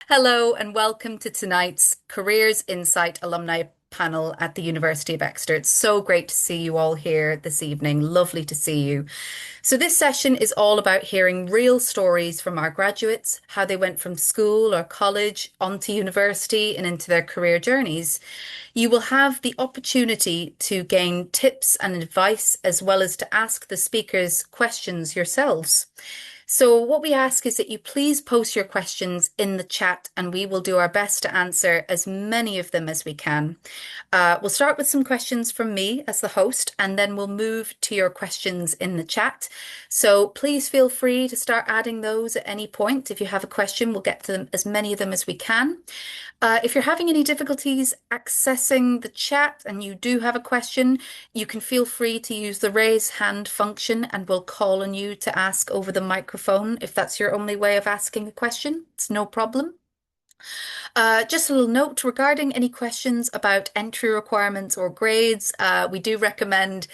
Hello and welcome to tonight's Careers Insight alumni panel at the University of Exeter. It's so great to see you all here this evening. Lovely to see you. So, this session is all about hearing real stories from our graduates, how they went from school or college onto university and into their career journeys. You will have the opportunity to gain tips and advice as well as to ask the speakers questions yourselves. So, what we ask is that you please post your questions in the chat and we will do our best to answer as many of them as we can. We'll start with some questions from me as the host, and then we'll move to your questions in the chat. So please feel free to start adding those at any point. If you have a question, we'll get to them, as many of them as we can. If you're having any difficulties accessing the chat and you do have a question, you can feel free to use the raise hand function and we'll call on you to ask over the microphone if that's your only way of asking a question. It's no problem. Just a little note regarding any questions about entry requirements or grades. We do recommend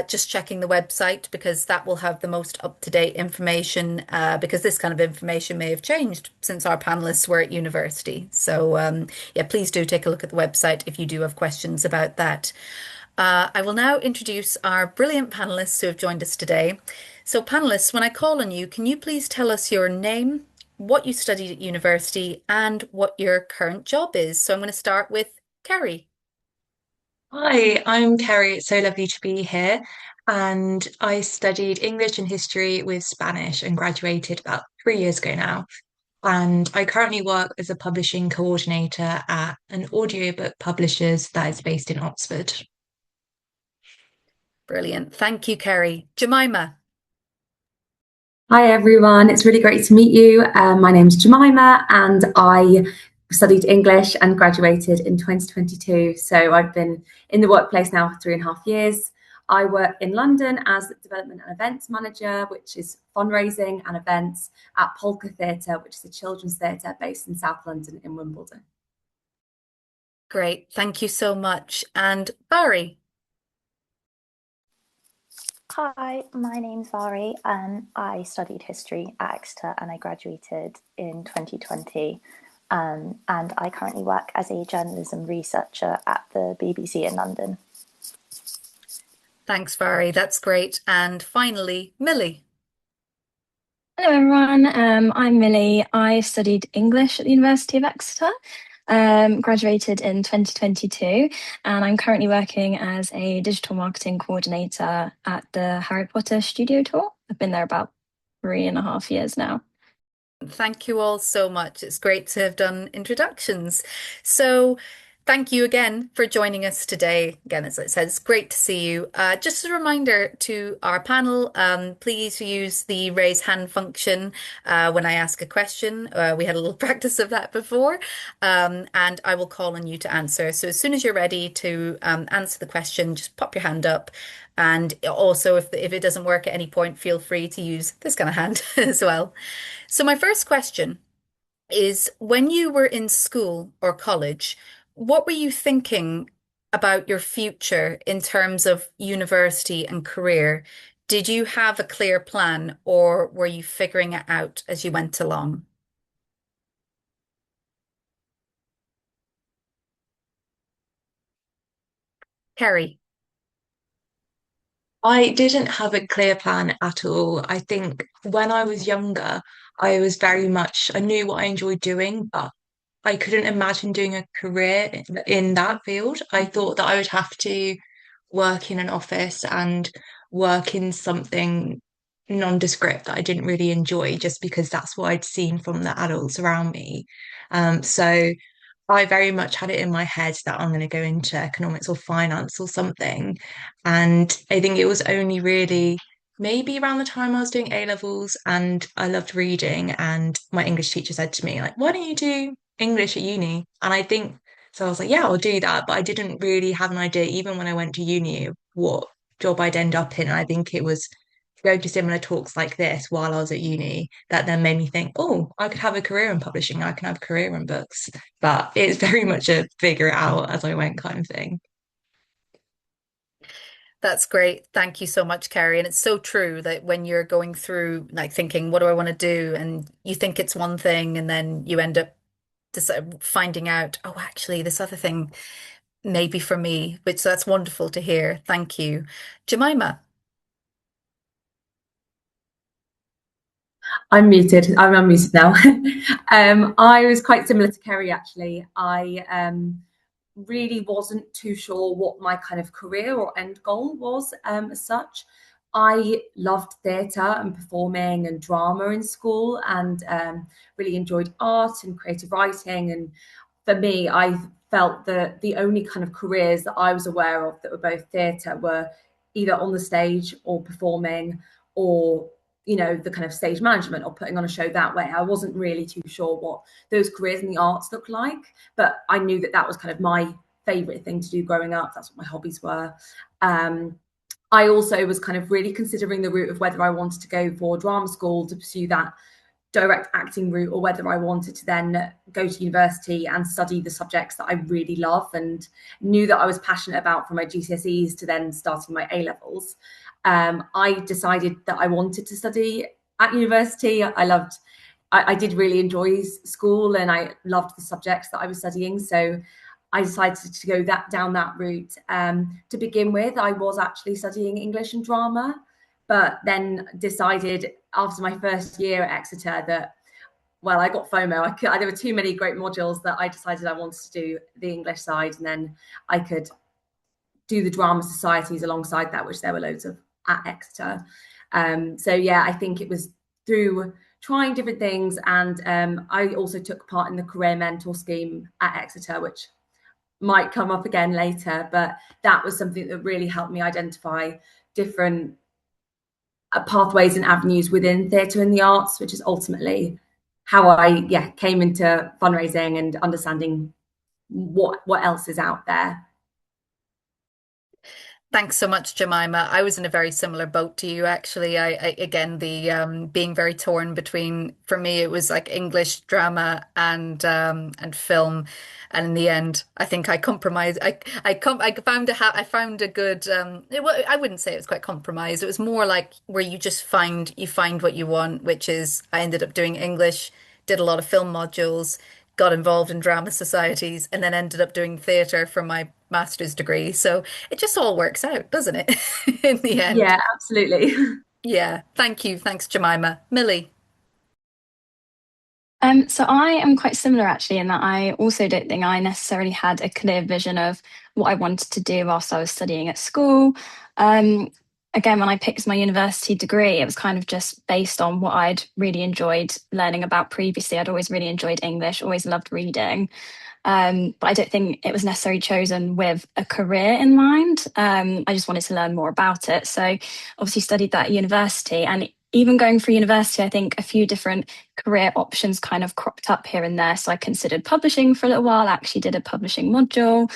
just checking the website because that will have the most up-to-date information because this kind of information may have changed since our panelists were at university. So yeah, please do take a look at the website if you do have questions about that. I will now introduce our brilliant panelists who have joined us today. So, panelists, when I call on you, can you please tell us your name, what you studied at university, and what your current job is? So, I'm going to start with Kerry. Hi, I'm Kerry. It's so lovely to be here. And I studied English and history with Spanish and graduated about 3 years ago now. And I currently work as a publishing coordinator at an audiobook publishers that is based in Oxford. Brilliant. Thank you, Kerry. Jemima. Hi everyone, it's really great to meet you. My name's Jemima and I studied English and graduated in 2022. So I've been in the workplace now for 3.5 years. I work in London as Development and Events Manager, which is fundraising and events at Polka Theatre, which is a children's theatre based in South London in Wimbledon. Great. Thank you so much. And Barry. Hi, my name's Vari. I studied history at Exeter and I graduated in 2020. And I currently work as a journalism researcher at the BBC in London. Thanks, Barry. That's great. And finally, Millie. Hello, everyone. I'm Millie. I studied English at the University of Exeter, graduated in 2022, and I'm currently working as a digital marketing coordinator at the Harry Potter Studio Tour. I've been there about 3.5 years now. Thank you all so much. It's great to have done introductions. So, thank you again for joining us today. Again, as I said, it's great to see you. Just a reminder to our panel, please use the raise hand function when I ask a question. We had a little practice of that before, and I will call on you to answer. So, as soon as you're ready to answer the question, just pop your hand up. And also, if it doesn't work at any point, feel free to use this kind of hand as well. So, my first question is when you were in school or college, what were you thinking about your future in terms of university and career? Did you have a clear plan or were you figuring it out as you went along? Kerry. I didn't have a clear plan at all. I think when I was younger, I was very much, I knew what I enjoyed doing, but I couldn't imagine doing a career in that field. I thought that I would have to work in an office and work in something nondescript that I didn't really enjoy just because that's what I'd seen from the adults around me. So I very much had it in my head that I'm going to go into economics or finance or something. And I think it was only really maybe around the time I was doing A levels and I loved reading. And my English teacher said to me, like, why don't you do English at uni? And I think so. I was like, yeah, I'll do that. But I didn't really have an idea, even when I went to uni, what job I'd end up in. And I think it was going to similar talks like this while I was at uni that then made me think, oh, I could have a career in publishing, I can have a career in books. But it's very much a figure it out as I went kind of thing. That's great. Thank you so much, Kerry. And it's so true that when you're going through like thinking, what do I want to do? And you think it's one thing and then you end up finding out, oh, actually, this other thing may be for me, which so that's wonderful to hear. Thank you. Jemima. I'm muted. I'm unmuted now. I was quite similar to Kerry, actually. I really wasn't too sure what my kind of career or end goal was as such. I loved theatre and performing and drama in school, and really enjoyed art and creative writing. And for me, I felt that the only kind of careers that I was aware of that were both theatre were either on the stage or performing, or the kind of stage management or putting on a show that way. I wasn't really too sure what those careers in the arts looked like, but I knew that that was kind of my favorite thing to do growing up. That's what my hobbies were. I also was kind of really considering the route of whether I wanted to go for drama school to pursue that direct acting route, or whether I wanted to then go to university and study the subjects that I really love and knew that I was passionate about from my GCSEs to then starting my A levels. I decided that I wanted to study at university. I did really enjoy school, and I loved the subjects that I was studying. So I decided to go down that route. To begin with, I was actually studying English and drama, but then decided after my first year at Exeter that, well, I got FOMO. There were too many great modules that I decided I wanted to do the English side, and then I could do the drama societies alongside that, which there were loads of at Exeter. So yeah, I think it was through trying different things, and I also took part in the career mentor scheme at Exeter, which might come up again later, but that was something that really helped me identify different pathways and avenues within theatre and the arts, which is ultimately how I came into fundraising and understanding what else is out there. Thanks so much, Jemima. I was in a very similar boat to you, actually. I again, the being very torn between, for me, it was like English drama and film, and in the end, I think I compromised. I found a good. I wouldn't say it was quite compromised. It was more like where you find what you want, which is I ended up doing English, did a lot of film modules, got involved in drama societies, and then ended up doing theatre for my master's degree. So it just all works out, doesn't it? In the end. Yeah, absolutely. Yeah. Thank you. Thanks, Jemima. Millie. So I am quite similar actually in that I also don't think I necessarily had a clear vision of what I wanted to do whilst I was studying at school. Again, when I picked my university degree, it was kind of just based on what I'd really enjoyed learning about previously. I'd always really enjoyed English, always loved reading. But I don't think it was necessarily chosen with a career in mind. I just wanted to learn more about it. So obviously studied that at university, and even going through university, I think a few different career options kind of cropped up here and there. So I considered publishing for a little while, actually did a publishing module.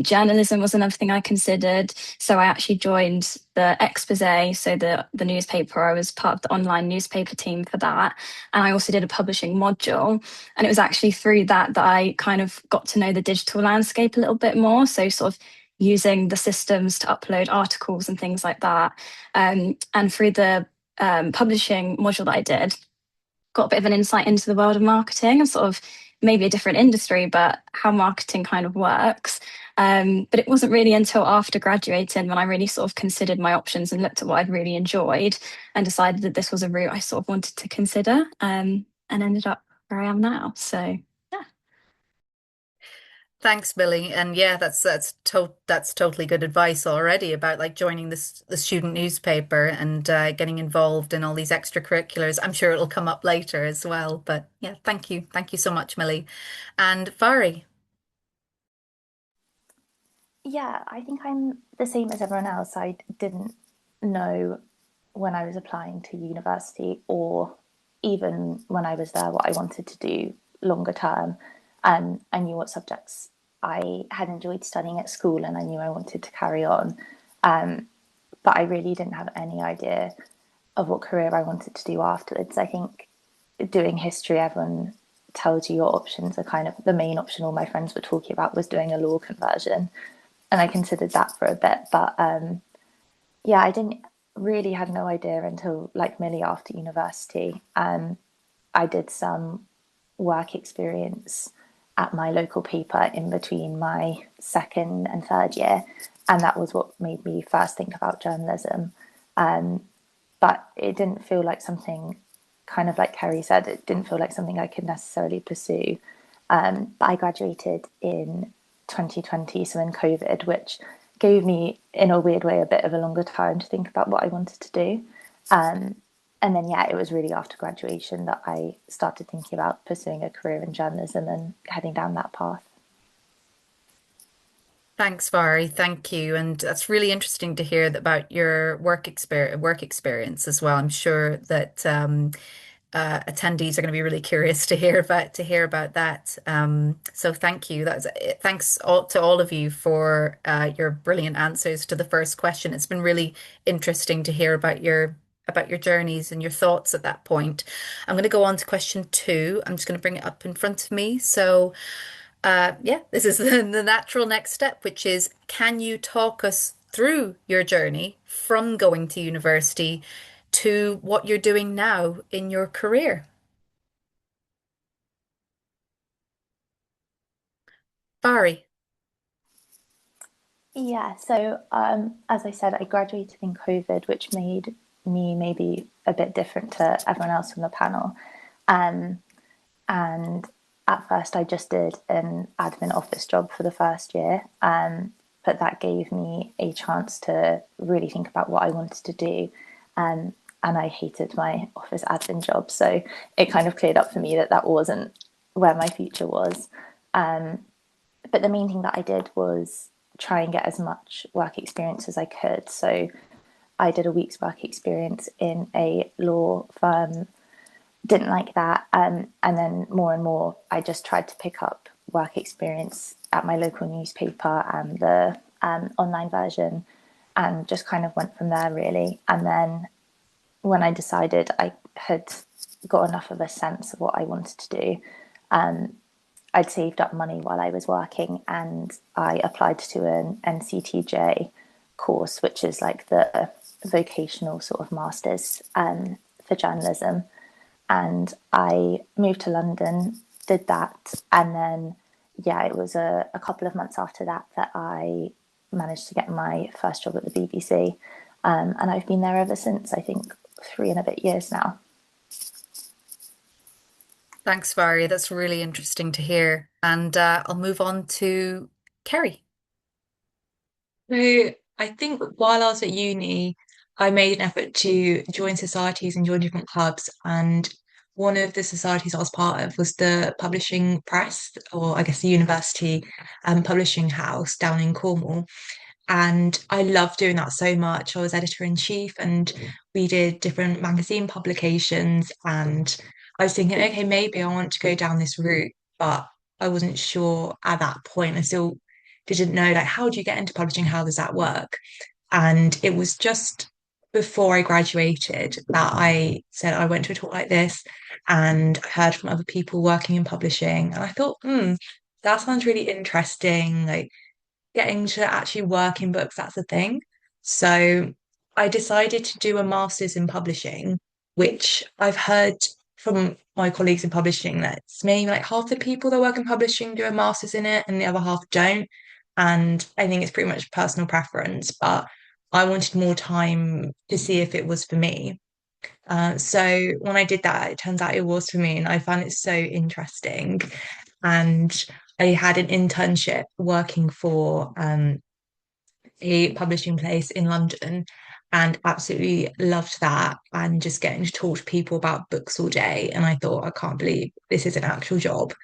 Journalism was another thing I considered. So I actually joined the Exposé, so the newspaper. I was part of the online newspaper team for that. And I also did a publishing module. And it was actually through that that I kind of got to know the digital landscape a little bit more. So sort of using the systems to upload articles and things like that. And through the publishing module that I did, got a bit of an insight into the world of marketing and sort of maybe a different industry, but how marketing kind of works. But it wasn't really until after graduating when I really sort of considered my options and looked at what I'd really enjoyed and decided that this was a route I sort of wanted to consider, and ended up where I am now. So yeah. Thanks, Millie. And yeah, that's totally good advice already about like joining the student newspaper and getting involved in all these extracurriculars. I'm sure it'll come up later as well. But yeah, thank you. Thank you so much, Millie. And Vari. Yeah, I think I'm the same as everyone else. I didn't know when I was applying to university, or even when I was there, what I wanted to do longer term. I knew what subjects I had enjoyed studying at school, and I knew I wanted to carry on. But I really didn't have any idea of what career I wanted to do afterwards. I think doing history, everyone tells you your options are kind of the main option all my friends were talking about was doing a law conversion. And I considered that for a bit. But yeah, I didn't really had no idea until like Millie after university. I did some work experience at my local paper in between my second and third year, and that was what made me first think about journalism. But it didn't feel like something, kind of like Kerry said, it didn't feel like something I could necessarily pursue. But I graduated in 2020, so in COVID, which gave me, in a weird way, a bit of a longer time to think about what I wanted to do. And then, yeah, it was really after graduation that I started thinking about pursuing a career in journalism and heading down that path. Thanks, Vari. Thank you. And that's really interesting to hear about your work experience as well. I'm sure that attendees are going to be really curious to hear about that. So thank you. Thanks to all of you for your brilliant answers to the first question. It's been really interesting to hear about your journeys and your thoughts at that point. I'm going to go on to question two. I'm just going to bring it up in front of me. So, yeah, this is the natural next step, which is, can you talk us through your journey from going to university to what you're doing now in your career? Barry. Yeah, so as I said, I graduated in COVID, which made me maybe a bit different to everyone else on the panel. Um, and at first, I just did an admin office job for the first year, but that gave me a chance to really think about what I wanted to do. And I hated my office admin job, so it kind of cleared up for me that that wasn't where my future was. But the main thing that I did was try and get as much work experience as I could. So I did a week's work experience in a law firm, didn't like that. And then more and more, I just tried to pick up work experience at my local newspaper and the online version, and just kind of went from there, really. And then when I decided I had got enough of a sense of what I wanted to do, I'd saved up money while I was working, and I applied to an NCTJ course, which is like the vocational sort of masters for journalism. And I moved to London, did that, and then, yeah, it was a couple of months after that that I managed to get my first job at the BBC. And I've been there ever since, I think 3 and a bit years now. Thanks, Vari. That's really interesting to hear. And I'll move on to Kerry. So I think while I was at uni, I made an effort to join societies and join different clubs. And one of the societies I was part of was the publishing press, or I guess the university publishing house down in Cornwall. And I loved doing that so much. I was editor in chief, and we did different magazine publications. And I was thinking, okay, maybe I want to go down this route, but I wasn't sure at that point. I still didn't know, like, how do you get into publishing? How does that work? And it was just before I graduated that I said I went to a talk like this, and I heard from other people working in publishing. And I thought, that sounds really interesting. Like, getting to actually work in books, that's a thing. So I decided to do a master's in publishing, which I've heard from my colleagues in publishing that it's maybe like half the people that work in publishing do a master's in it and the other half don't. And I think it's pretty much personal preference, but I wanted more time to see if it was for me. So when I did that, it turns out it was for me, and I found it so interesting. And I had an internship working for a publishing place in London, and absolutely loved that, and just getting to talk to people about books all day. And I thought, I can't believe this is an actual job.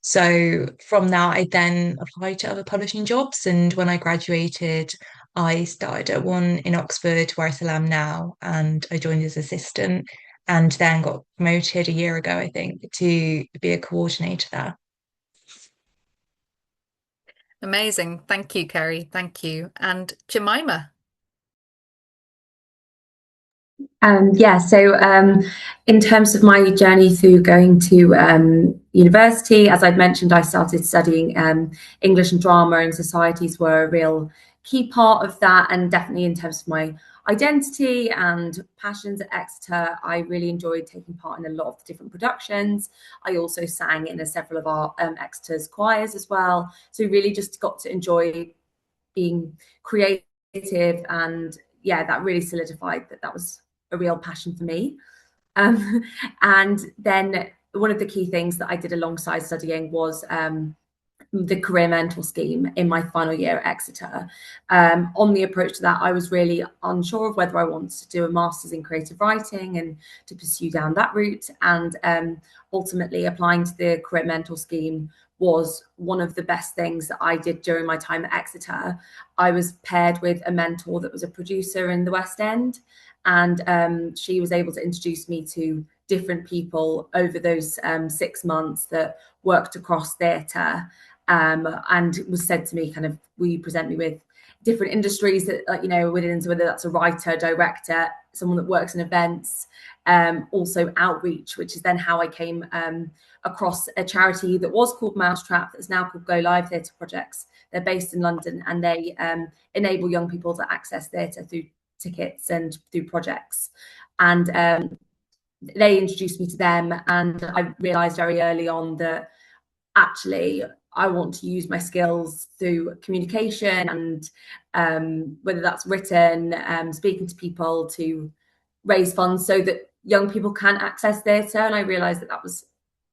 So from that, I then applied to other publishing jobs. And when I graduated, I started at one in Oxford, where I still am now, and I joined as assistant, and then got promoted a year ago, I think, to be a coordinator there. Amazing. Thank you, Kerry. Thank you. And Jemima. Yeah, so in terms of my journey through going to university, as I'd mentioned, I started studying English and drama, and societies were a real key part of that. And definitely in terms of my identity and passions at Exeter, I really enjoyed taking part in a lot of the different productions. I also sang in several of our Exeter's choirs as well. So really just got to enjoy being creative, and yeah, that really solidified that was a real passion for me. And then one of the key things that I did alongside studying was the career mentor scheme in my final year at Exeter. On the approach to that, I was really unsure of whether I wanted to do a master's in creative writing and to pursue down that route. And ultimately, applying to the career mentor scheme was one of the best things that I did during my time at Exeter. I was paired with a mentor that was a producer in the West End, and she was able to introduce me to different people over those 6 months that worked across theatre, and was said to me kind of, will you present me with different industries that within, so whether that's a writer, director, someone that works in events, also outreach, which is then how I came across a charity that was called Mousetrap, that's now called Go Live Theatre Projects. They're based in London, and they enable young people to access theatre through tickets and through projects. And they introduced me to them, and I realised very early on that actually I want to use my skills through communication and whether that's written, speaking to people to raise funds so that young people can access theatre. And I realised that was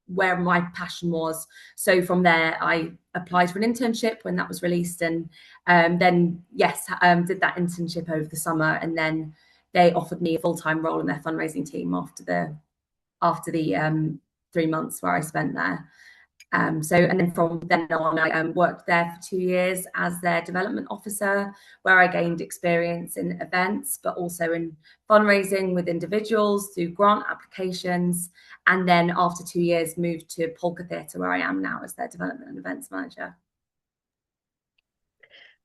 where my passion was. So from there, I applied for an internship when that was released, and then did that internship over the summer, and then they offered me a full-time role in their fundraising team after the 3 months where I spent there. And then from then on, I worked there for 2 years as their development officer, where I gained experience in events, but also in fundraising with individuals through grant applications. And then after 2 years, moved to Polka Theatre, where I am now as their development and events manager.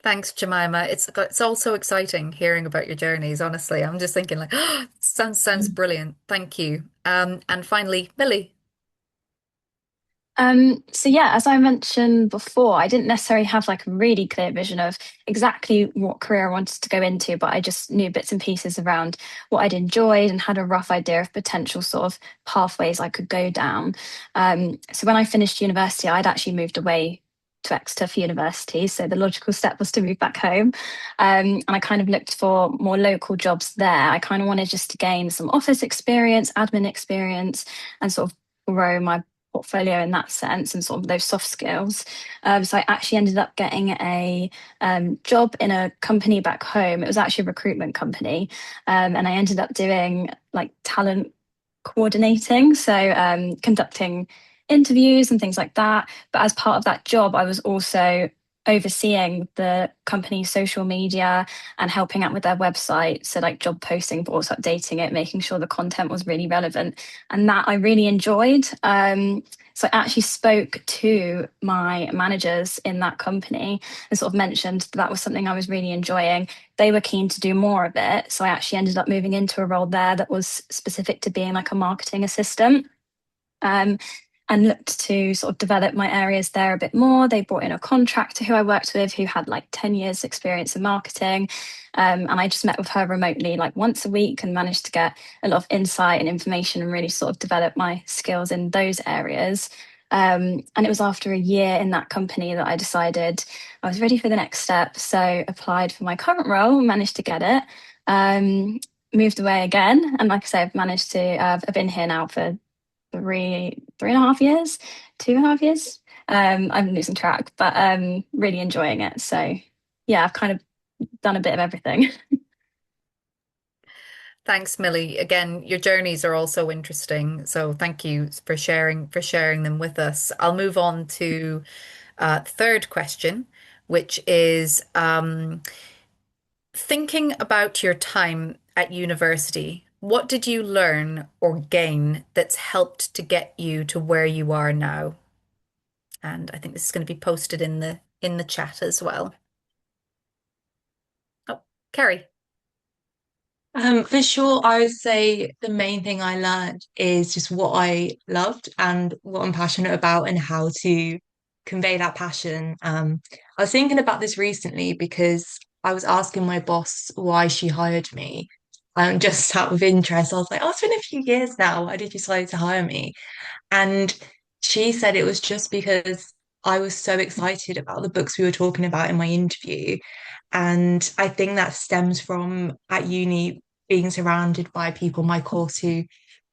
Thanks, Jemima. It's also exciting hearing about your journeys. Honestly, I'm just thinking like, oh, sounds brilliant. Thank you. And finally, Millie. So yeah, as I mentioned before, I didn't necessarily have like a really clear vision of exactly what career I wanted to go into, but I just knew bits and pieces around what I'd enjoyed and had a rough idea of potential sort of pathways I could go down. So when I finished university, I'd actually moved away to Exeter for university, so the logical step was to move back home. And I kind of looked for more local jobs there. I kind of wanted just to gain some office experience, admin experience, and sort of grow my portfolio in that sense and sort of those soft skills. So I actually ended up getting a job in a company back home. It was actually a recruitment company, and I ended up doing like talent coordinating, so conducting interviews and things like that. But as part of that job, I was also overseeing the company's social media and helping out with their website, so like job posting but also updating it, making sure the content was really relevant, and that I really enjoyed. So I actually spoke to my managers in that company and sort of mentioned that was something I was really enjoying. They were keen to do more of it, so I actually ended up moving into a role there that was specific to being like a marketing assistant. And looked to sort of develop my areas there a bit more. They brought in a contractor who I worked with who had like 10 years experience in marketing. And I just met with her remotely like once a week and managed to get a lot of insight and information and really sort of develop my skills in those areas. And it was after a year in that company that I decided I was ready for the next step. So applied for my current role, managed to get it. Moved away again. And like I say, I've managed to, I've been here now for 3.5 years, 2.5 years. I'm losing track, but really enjoying it. So yeah, I've kind of done a bit of everything. Thanks, Millie. Again, your journeys are also interesting. So thank you for sharing them with us. I'll move on to third question, which is thinking about your time at university. What did you learn or gain that's helped to get you to where you are now? And I think this is going to be posted in the chat as well. Oh, Kerry. For sure, I would say the main thing I learned is just what I loved and what I'm passionate about and how to convey that passion. I was thinking about this recently because I was asking my boss why she hired me. Just out of interest, I was like, "Oh, it's been a few years now. Why did you decide to hire me?" And she said it was just because I was so excited about the books we were talking about in my interview. And I think that stems from at uni being surrounded by people in my course who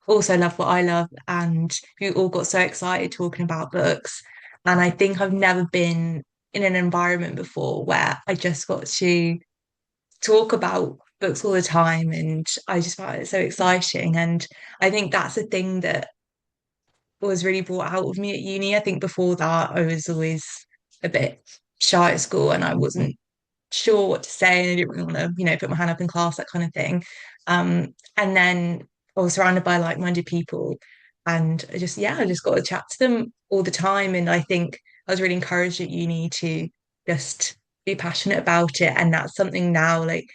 also love what I love and who all got so excited talking about books. And I think I've never been in an environment before where I just got to talk about books all the time. And I just found it so exciting. And I think that's a thing that was really brought out of me at uni. I think before that, I was always a bit shy at school and I wasn't sure what to say and I didn't really want to, put my hand up in class, that kind of thing. And then I was surrounded by like-minded people and I just got to chat to them all the time. And I think I was really encouraged at uni to just be passionate about it. And that's something now, like,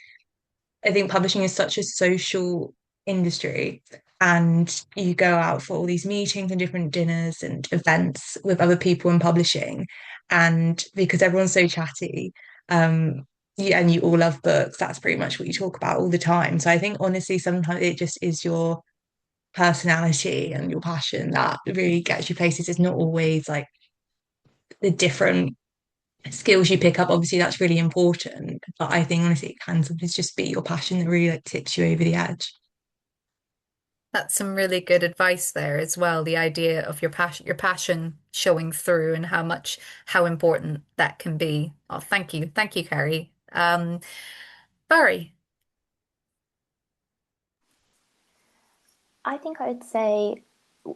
I think publishing is such a social industry, and you go out for all these meetings and different dinners and events with other people in publishing. And because everyone's so chatty, and you all love books, that's pretty much what you talk about all the time. So I think honestly, sometimes it just is your personality and your passion that really gets you places. It's not always like the different skills you pick up. Obviously, that's really important. But I think honestly, it can sometimes just be your passion that really like tips you over the edge. That's some really good advice there as well. The idea of your passion showing through and how important that can be. Oh, thank you, Carrie. Barry. I think I would say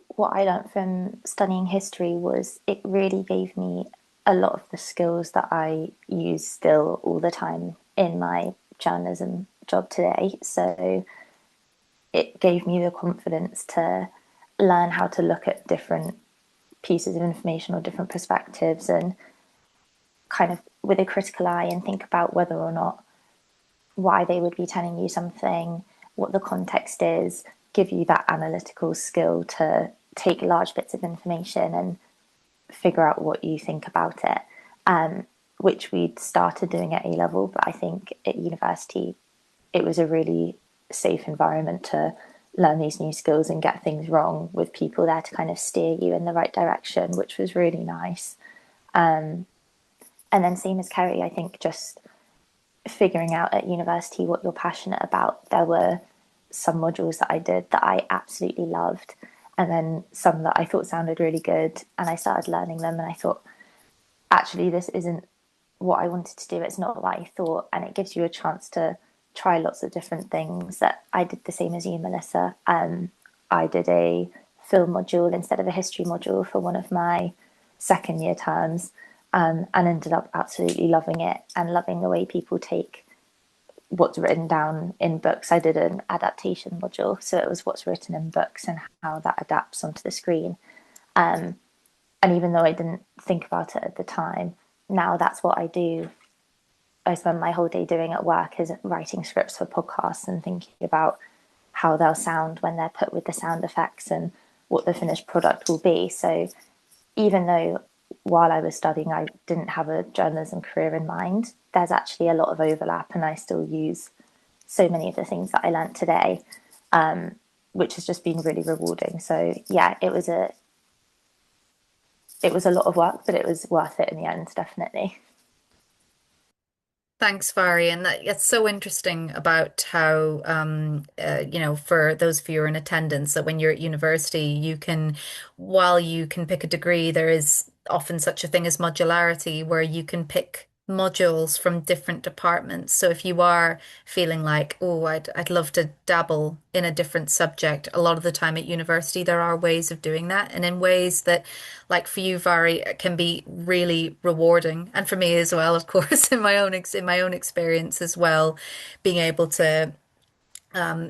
what I learned from studying history was it really gave me a lot of the skills that I use still all the time in my journalism job today. So it gave me the confidence to learn how to look at different pieces of information or different perspectives and kind of with a critical eye and think about whether or not why they would be telling you something, what the context is, give you that analytical skill to take large bits of information and figure out what you think about it, which we'd started doing at A level. But I think at university, it was a really safe environment to learn these new skills and get things wrong with people there to kind of steer you in the right direction, which was really nice. And then same as Kerry, I think just figuring out at university what you're passionate about. There were some modules that I did that I absolutely loved, and then some that I thought sounded really good, and I started learning them and I thought, actually, this isn't what I wanted to do. It's not what I thought. And it gives you a chance to try lots of different things. That I did the same as you, Melissa. I did a film module instead of a history module for one of my second year terms, and ended up absolutely loving it and loving the way people take what's written down in books. I did an adaptation module, so it was what's written in books and how that adapts onto the screen. And even though I didn't think about it at the time, now that's what I do. I spend my whole day doing at work is writing scripts for podcasts and thinking about how they'll sound when they're put with the sound effects and what the finished product will be. So even though while I was studying, I didn't have a journalism career in mind, there's actually a lot of overlap, and I still use so many of the things that I learned today, which has just been really rewarding. So yeah, it was a lot of work, but it was worth it in the end, definitely. Thanks, Vari. And it's so interesting about how, for those of you who are in attendance, that when you're at university, while you can pick a degree, there is often such a thing as modularity, where you can pick modules from different departments. So if you are feeling like, oh, I'd love to dabble in a different subject, a lot of the time at university there are ways of doing that, and in ways that, like for you, Vari, can be really rewarding, and for me as well, of course, in my own experience as well, being able to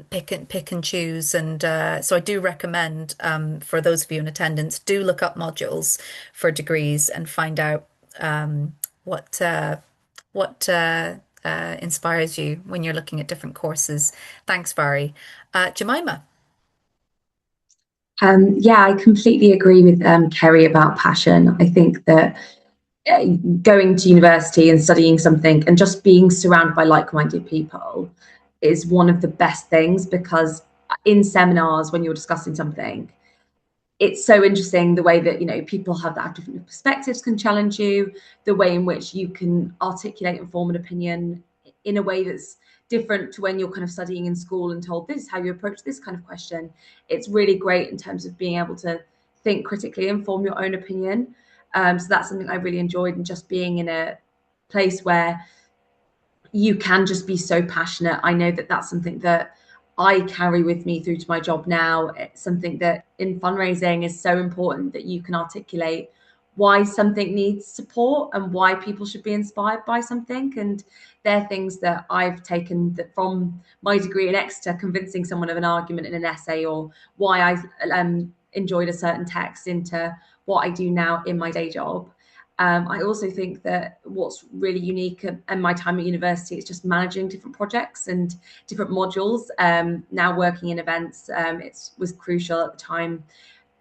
pick and choose. And so I do recommend, for those of you in attendance, do look up modules for degrees and find out what inspires you when you're looking at different courses. Thanks, Vari. Jemima. Yeah, I completely agree with Kerry about passion. I think that going to university and studying something and just being surrounded by like-minded people is one of the best things, because in seminars, when you're discussing something, it's so interesting the way that, you know, people have that different perspectives can challenge you, the way in which you can articulate and form an opinion in a way that's different to when you're kind of studying in school and told this is how you approach this kind of question. It's really great in terms of being able to think critically and form your own opinion. So that's something I really enjoyed, and just being in a place where you can just be so passionate. I know that that's something that I carry with me through to my job now. It's something that in fundraising is so important, that you can articulate why something needs support and why people should be inspired by something. And they're things that I've taken that from my degree in Exeter, convincing someone of an argument in an essay, or why I enjoyed a certain text, into what I do now in my day job. I also think that what's really unique in my time at university is just managing different projects and different modules. Now working in events, it was crucial at the time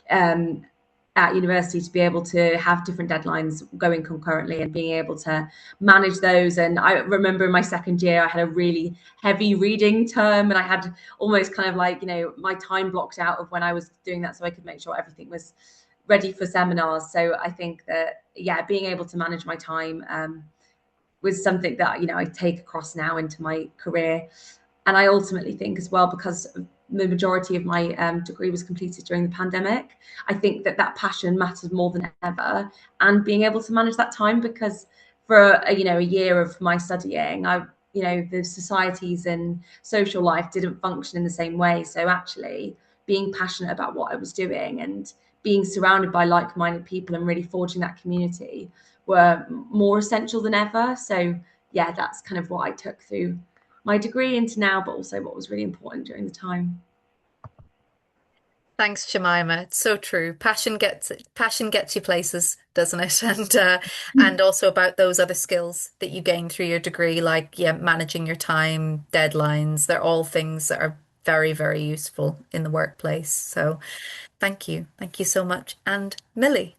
at university to be able to have different deadlines going concurrently and being able to manage those. And I remember in my second year, I had a really heavy reading term, and I had almost kind of like, you know, my time blocked out of when I was doing that so I could make sure everything was ready for seminars. So I think that, yeah, being able to manage my time was something that, you know, I take across now into my career. And I ultimately think as well, because the majority of my degree was completed during the pandemic, I think that that passion matters more than ever, and being able to manage that time, because for you know, a year of my studying, you know, the societies and social life didn't function in the same way. So actually being passionate about what I was doing and being surrounded by like-minded people and really forging that community were more essential than ever. So yeah, that's kind of what I took through my degree into now, but also what was really important during the time. Thanks, Jemima. It's so true. Passion gets you places, doesn't it? And also about those other skills that you gain through your degree, like, yeah, managing your time, deadlines. They're all things that are very, very useful in the workplace. So thank you. Thank you so much. And Millie.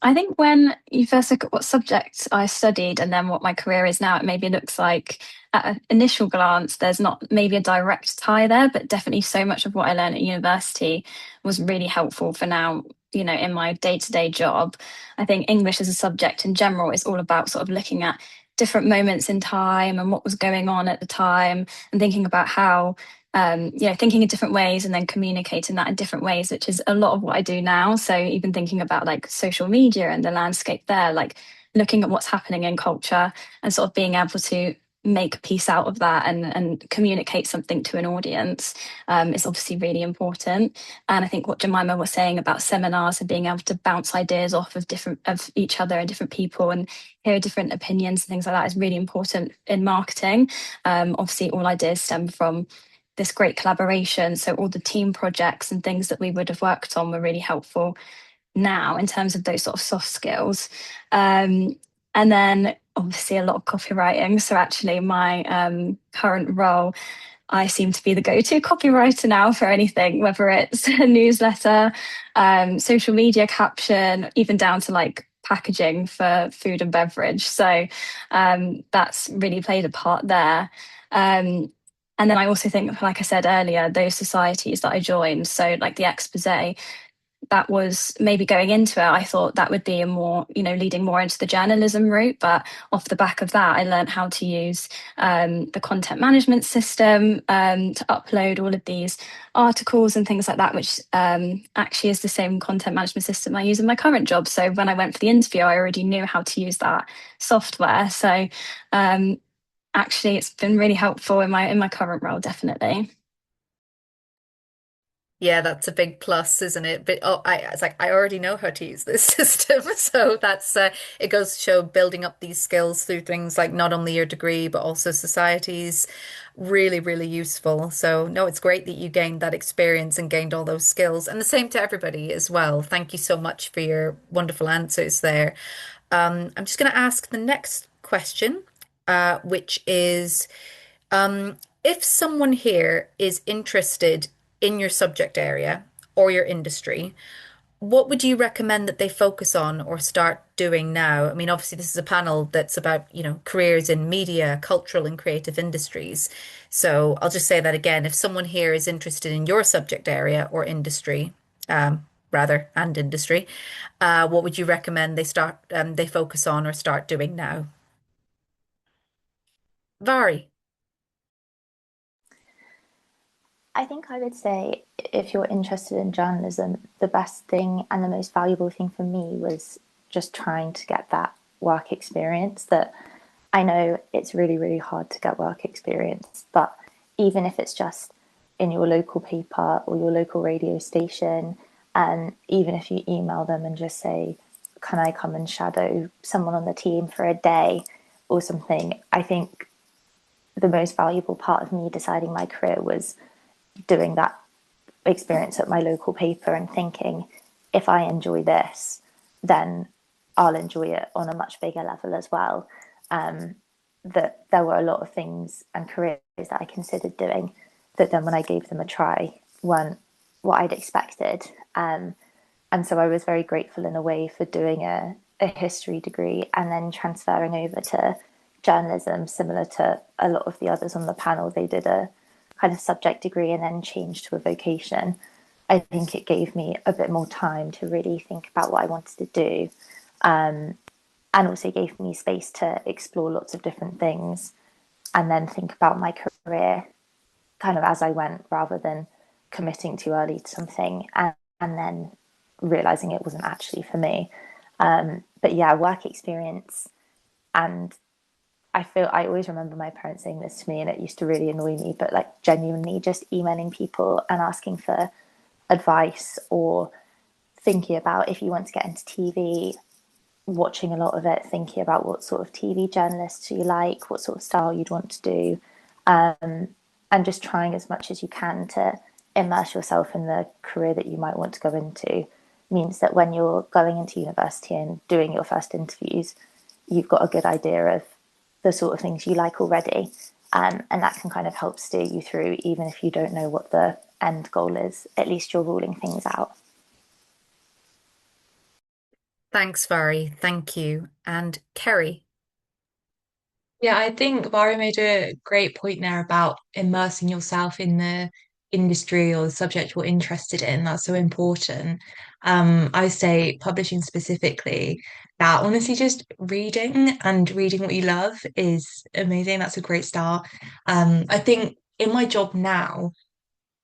I think when you first look at what subjects I studied and then what my career is now, it maybe looks like at an initial glance, there's not maybe a direct tie there, but definitely so much of what I learned at university was really helpful for now, you know, in my day-to-day job. I think English as a subject in general is all about sort of looking at different moments in time and what was going on at the time, and thinking about how you know, thinking in different ways and then communicating that in different ways, which is a lot of what I do now. So even thinking about like social media and the landscape there, like looking at what's happening in culture and sort of being able to make a piece out of that and communicate something to an audience is obviously really important. And I think what Jemima was saying about seminars and being able to bounce ideas off of different of each other and different people and hear different opinions and things like that is really important in marketing. Obviously all ideas stem from this great collaboration. So all the team projects and things that we would have worked on were really helpful now in terms of those sort of soft skills. And then obviously a lot of copywriting. So actually my current role, I seem to be the go-to copywriter now for anything, whether it's a newsletter, social media caption, even down to like packaging for food and beverage. So that's really played a part there. And then I also think, like I said earlier, those societies that I joined, so like the expose, that was maybe going into it, I thought that would be a more, you know, leading more into the journalism route. But off the back of that, I learned how to use the content management system to upload all of these articles and things like that, which actually is the same content management system I use in my current job. So when I went for the interview, I already knew how to use that software. So actually it's been really helpful in my current role, definitely. Yeah, that's a big plus, isn't it? But oh, it's like I already know how to use this system, so that's it goes to show building up these skills through things like not only your degree but also societies, really, really useful. So no, it's great that you gained that experience and gained all those skills, and the same to everybody as well. Thank you so much for your wonderful answers there. I'm just going to ask the next question, which is. If someone here is interested in your subject area or your industry, what would you recommend that they focus on or start doing now? I mean, obviously, this is a panel that's about, careers in media, cultural and creative industries. So I'll just say that again, if someone here is interested in your subject area or industry, rather, and industry, what would you recommend they focus on or start doing now? Vari. I think I would say if you're interested in journalism, the best thing and the most valuable thing for me was just trying to get that work experience. That I know it's really, really hard to get work experience, but even if it's just in your local paper or your local radio station, and even if you email them and just say, can I come and shadow someone on the team for a day or something, I think the most valuable part of me deciding my career was doing that experience at my local paper and thinking, if I enjoy this, then I'll enjoy it on a much bigger level as well. That there were a lot of things and careers that I considered doing that then when I gave them a try weren't what I'd expected. And so I was very grateful in a way for doing a history degree and then transferring over to journalism, similar to a lot of the others on the panel. They did a kind of subject degree and then changed to a vocation. I think it gave me a bit more time to really think about what I wanted to do, and also gave me space to explore lots of different things and then think about my career kind of as I went rather than committing too early to something and then realizing it wasn't actually for me. But yeah, work experience. And I always remember my parents saying this to me, and it used to really annoy me, but like genuinely just emailing people and asking for advice or thinking about if you want to get into TV, watching a lot of it, thinking about what sort of TV journalists you like, what sort of style you'd want to do, and just trying as much as you can to immerse yourself in the career that you might want to go into means that when you're going into university and doing your first interviews, you've got a good idea of the sort of things you like already. And that can kind of help steer you through, even if you don't know what the end goal is. At least you're ruling things out. Thanks, Vari. Thank you. And Kerry. Yeah, I think Vara made a great point there about immersing yourself in the industry or the subject you're interested in. That's so important. I say publishing specifically, that honestly just reading and reading what you love is amazing. That's a great start. I think in my job now,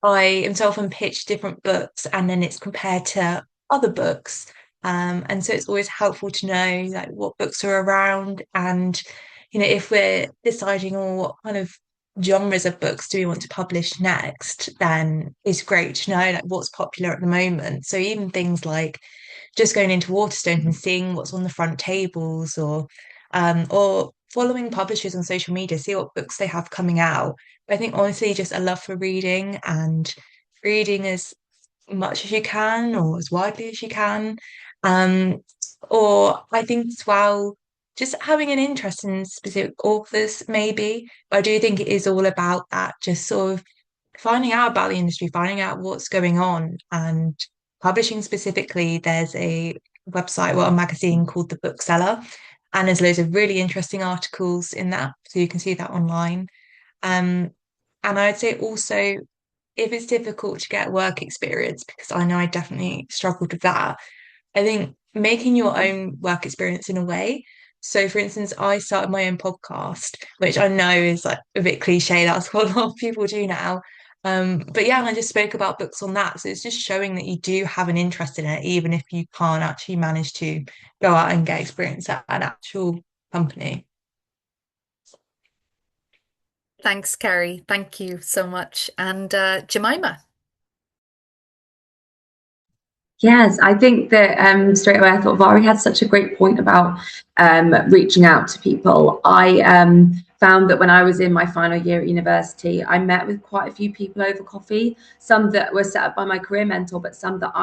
I am so often pitched different books and then it's compared to other books. And so it's always helpful to know like what books are around and if we're deciding on what kind of genres of books do we want to publish next, then it's great to know like what's popular at the moment. So even things like just going into Waterstones and seeing what's on the front tables or following publishers on social media, see what books they have coming out. I think honestly, just a love for reading and reading as much as you can or as widely as you can. Um, or I think as well, just having an interest in specific authors, maybe. But I do think it is all about that, just sort of finding out about the industry, finding out what's going on, and publishing specifically. There's a website, well, a magazine called The Bookseller, and there's loads of really interesting articles in that, so you can see that online. Um, and I'd say also, if it's difficult to get work experience, because I know I definitely struggled with that, I think making your own work experience in a way. So, for instance, I started my own podcast, which I know is like a bit cliche. That's what a lot of people do now. But yeah, and I just spoke about books on that. So it's just showing that you do have an interest in it, even if you can't actually manage to go out and get experience at an actual company. Thanks, Kerry. Thank you so much. And Jemima. Yes, I think that straight away I thought Vari had such a great point about reaching out to people. I found that when I was in my final year at university, I met with quite a few people over coffee, some that were set up by my career mentor, but some that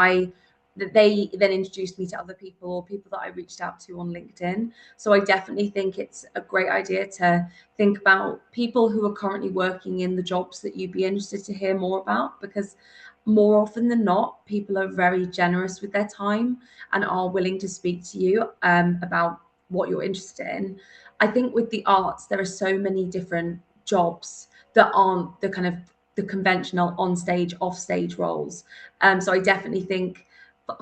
they then introduced me to other people or people that I reached out to on LinkedIn. So I definitely think it's a great idea to think about people who are currently working in the jobs that you'd be interested to hear more about, because more often than not, people are very generous with their time and are willing to speak to you about what you're interested in. I think with the arts, there are so many different jobs that aren't the kind of the conventional on stage, off stage roles. So I definitely think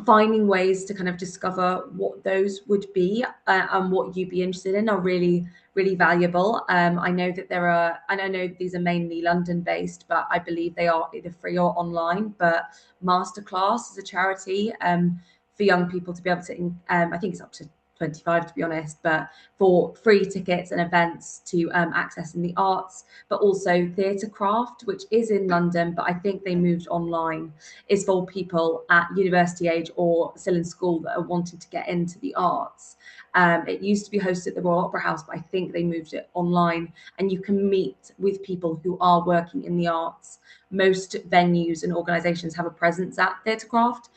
finding ways to kind of discover what those would be and what you'd be interested in are really, really valuable. I know that there are, and I know these are mainly London based, but I believe they are either free or online. But Masterclass is a charity for young people to be able to, I think it's up to 25 to be honest, but for free tickets and events to access in the arts, but also Theatrecraft, which is in London, but I think they moved online, is for people at university age or still in school that are wanting to get into the arts. It used to be hosted at the Royal Opera House, but I think they moved it online, and you can meet with people who are working in the arts. Most venues and organisations have a presence at Theatrecraft,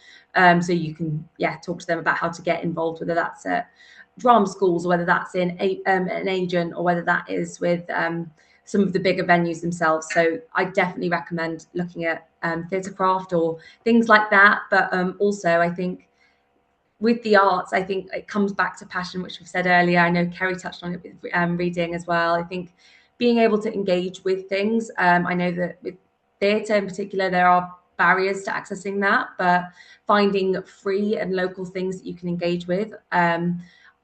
so you can talk to them about how to get involved, whether that's at drama schools or whether that's in an agent or whether that is with some of the bigger venues themselves. So I definitely recommend looking at Theatrecraft or things like that. But also I think with the arts, I think it comes back to passion, which we've said earlier. I know Kerry touched on it with reading as well. I think being able to engage with things. I know that with theatre in particular, there are barriers to accessing that, but finding free and local things that you can engage with.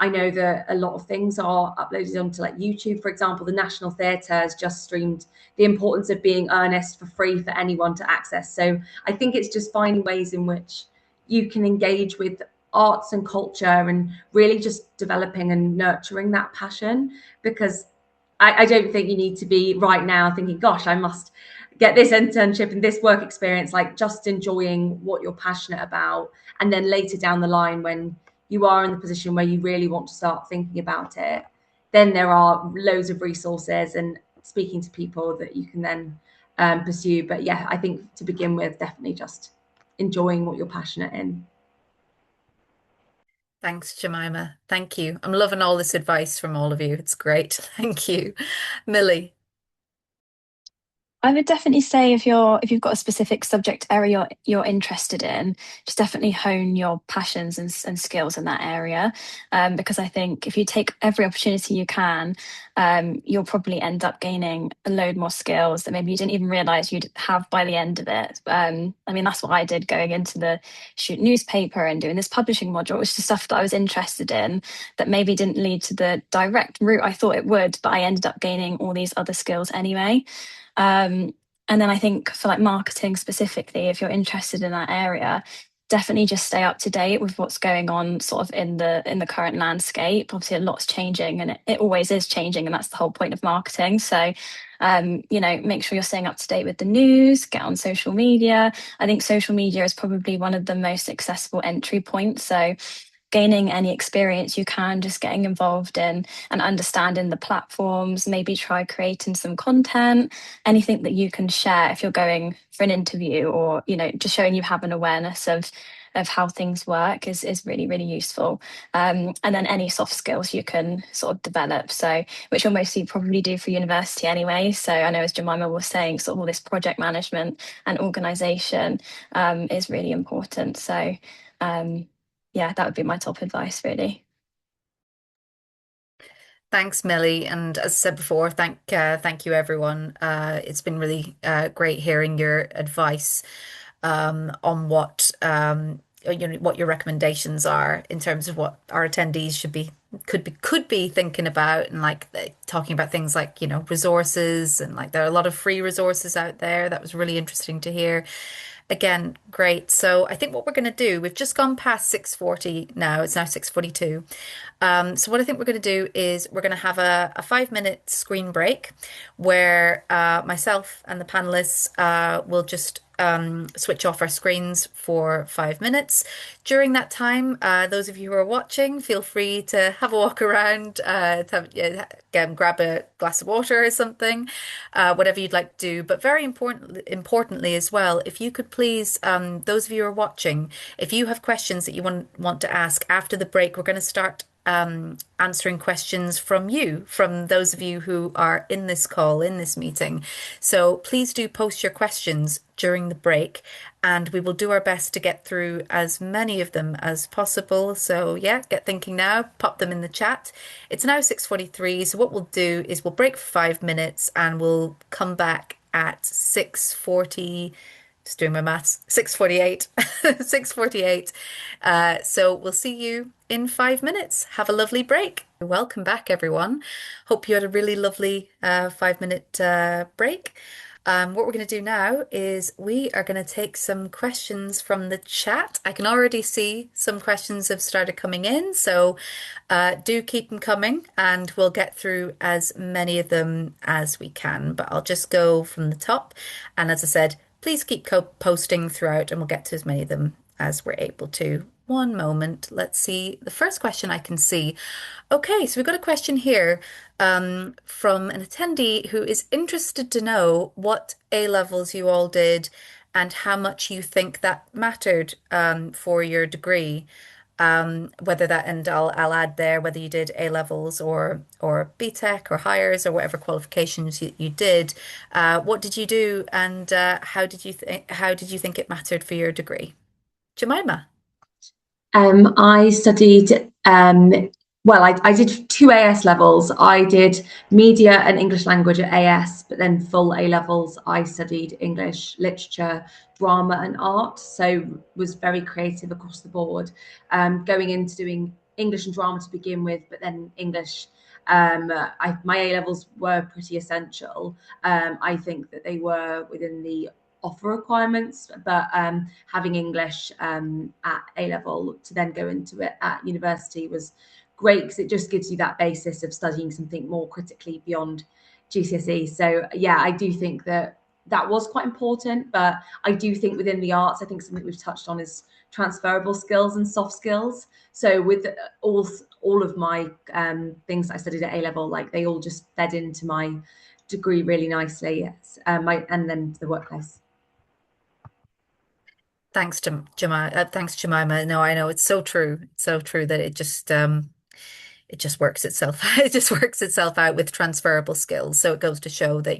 I know that a lot of things are uploaded onto like YouTube, for example. The National Theatre has just streamed the importance of being earnest for free for anyone to access. So I think it's just finding ways in which you can engage with arts and culture and really just developing and nurturing that passion, because I don't think you need to be right now thinking, gosh, I must get this internship and this work experience. Like, just enjoying what you're passionate about, and then later down the line when you are in the position where you really want to start thinking about it, then there are loads of resources and speaking to people that you can then pursue. But yeah, I think to begin with, definitely just enjoying what you're passionate in. Thanks, Jemima. Thank you. I'm loving all this advice from all of you. It's great. Thank you. Millie. I would definitely say if you've got a specific subject area you're interested in, just definitely hone your passions and skills in that area. Because I think if you take every opportunity you can, you'll probably end up gaining a load more skills that maybe you didn't even realize you'd have by the end of it. I mean, that's what I did going into the shoot newspaper and doing this publishing module. It was just stuff that I was interested in that maybe didn't lead to the direct route I thought it would, but I ended up gaining all these other skills anyway. And then I think for like marketing specifically, if you're interested in that area, definitely just stay up to date with what's going on sort of in the current landscape. Obviously a lot's changing, and it always is changing, and that's the whole point of marketing. So make sure you're staying up to date with the news, get on social media. I think social media is probably one of the most accessible entry points. So gaining any experience you can, just getting involved in and understanding the platforms, maybe try creating some content, anything that you can share if you're going for an interview, or just showing you have an awareness of how things work is really, really useful. And then any soft skills you can sort of develop, so which you'll mostly probably do for university anyway. So I know, as Jemima was saying, sort of all this project management and organization is really important. So yeah, that would be my top advice, really. Thanks, Millie. And as I said before, thank you, everyone. It's been really great hearing your advice on what your recommendations are in terms of what our attendees could be thinking about, and like talking about things like resources, and like there are a lot of free resources out there. That was really interesting to hear. Again, great. So I think what we're going to do, we've just gone past 6:40 now. It's now 6:42. So what I think we're going to do is we're going to have a 5-minute screen break where myself and the panelists will just switch off our screens for 5 minutes. During that time, those of you who are watching, feel free to have a walk around, grab a glass of water or something, whatever you'd like to do. But very importantly as well, if you could please, those of you who are watching, if you have questions that you want to ask after the break, we're going to start answering questions from you, from those of you who are in this call, in this meeting. So please do post your questions during the break, and we will do our best to get through as many of them as possible. So yeah, get thinking now, pop them in the chat. It's now 6:43, so what we'll do is we'll break for 5 minutes and we'll come back at 6:40. Just doing my maths, 6:48, 6:48. So we'll see you in 5 minutes. Have a lovely break. Welcome back, everyone. Hope you had a really lovely 5 minute break. What we're going to do now is we are going to take some questions from the chat. I can already see some questions have started coming in, so do keep them coming and we'll get through as many of them as we can. But I'll just go from the top. And as I said, please keep posting throughout and we'll get to as many of them as we're able to. One moment. Let's see the first question I can see. Okay, so we've got a question here from an attendee who is interested to know what A levels you all did and how much you think that mattered for your degree. Whether that, and I'll add there whether you did A levels or BTEC or higher or whatever qualifications you did. What did you do, and how did you think it mattered for your degree? Jemima. I studied, I did 2 AS levels. I did media and English language at AS, but then full A levels, I studied English, literature, drama and art. So was very creative across the board, going into doing English and drama to begin with, but then English. My A levels were pretty essential. I think that they were within the offer requirements, but having English at A level to then go into it at university was great because it just gives you that basis of studying something more critically beyond GCSE. So yeah, I do think that was quite important, but I do think within the arts, I think something we've touched on is transferable skills and soft skills. So with all of my things I studied at A level, like they all just fed into my degree really nicely. Yes, and then the workplace. Thanks, Jemima. Thanks, Jemima. No, I know it's so true. It's so true that it just works itself. It just works itself out with transferable skills. So it goes to show that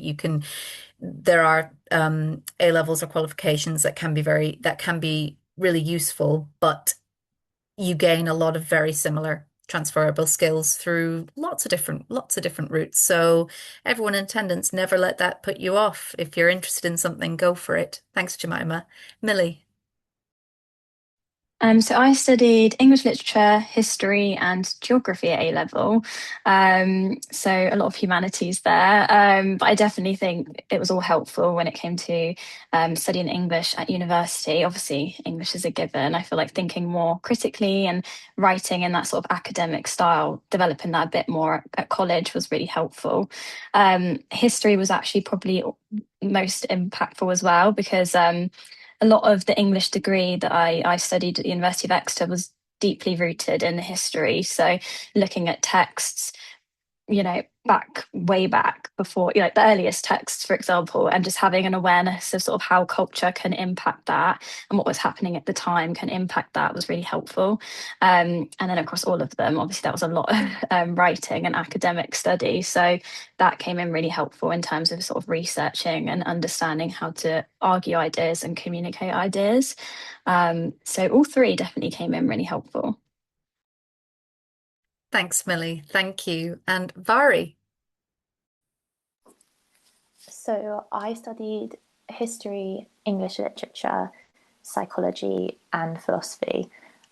there are A levels or qualifications that can be really useful, but you gain a lot of very similar transferable skills through lots of different routes. So everyone in attendance, never let that put you off. If you're interested in something, go for it. Thanks, Jemima. Millie. So I studied English literature, history, and geography at A level. So a lot of humanities there. But I definitely think it was all helpful when it came to studying English at university. Obviously, English is a given. I feel like thinking more critically and writing in that sort of academic style, developing that a bit more at college was really helpful. History was actually probably most impactful as well because a lot of the English degree that I studied at the University of Exeter was deeply rooted in history. So looking at texts, way back before, the earliest texts, for example, and just having an awareness of sort of how culture can impact that and what was happening at the time can impact that was really helpful. And then across all of them, obviously that was a lot of writing and academic study. So that came in really helpful in terms of sort of researching and understanding how to argue ideas and communicate ideas. So all three definitely came in really helpful. Thanks, Millie. Thank you. And Vari. So I studied history, English literature, psychology, and philosophy.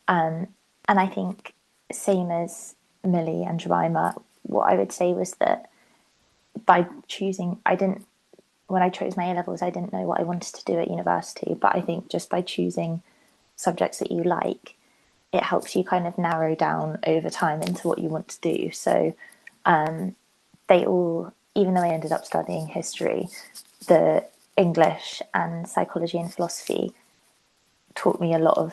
And I think, same as Millie and Jemima, what I would say was that by choosing, when I chose my A levels, I didn't know what I wanted to do at university. But I think just by choosing subjects that you like, it helps you kind of narrow down over time into what you want to do. So they all, even though I ended up studying history, the English and psychology and philosophy taught me a lot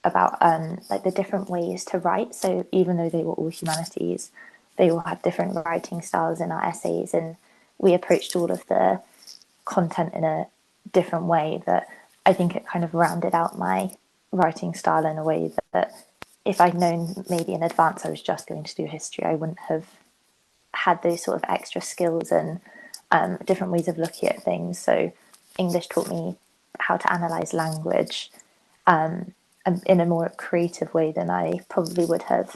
about like the different ways to write. So even though they were all humanities, they all had different writing styles in our essays, and we approached all of the content in a different way that I think it kind of rounded out my writing style in a way that if I'd known maybe in advance I was just going to do history, I wouldn't have had those sort of extra skills and different ways of looking at things. So English taught me how to analyze language in a more creative way than I probably would have.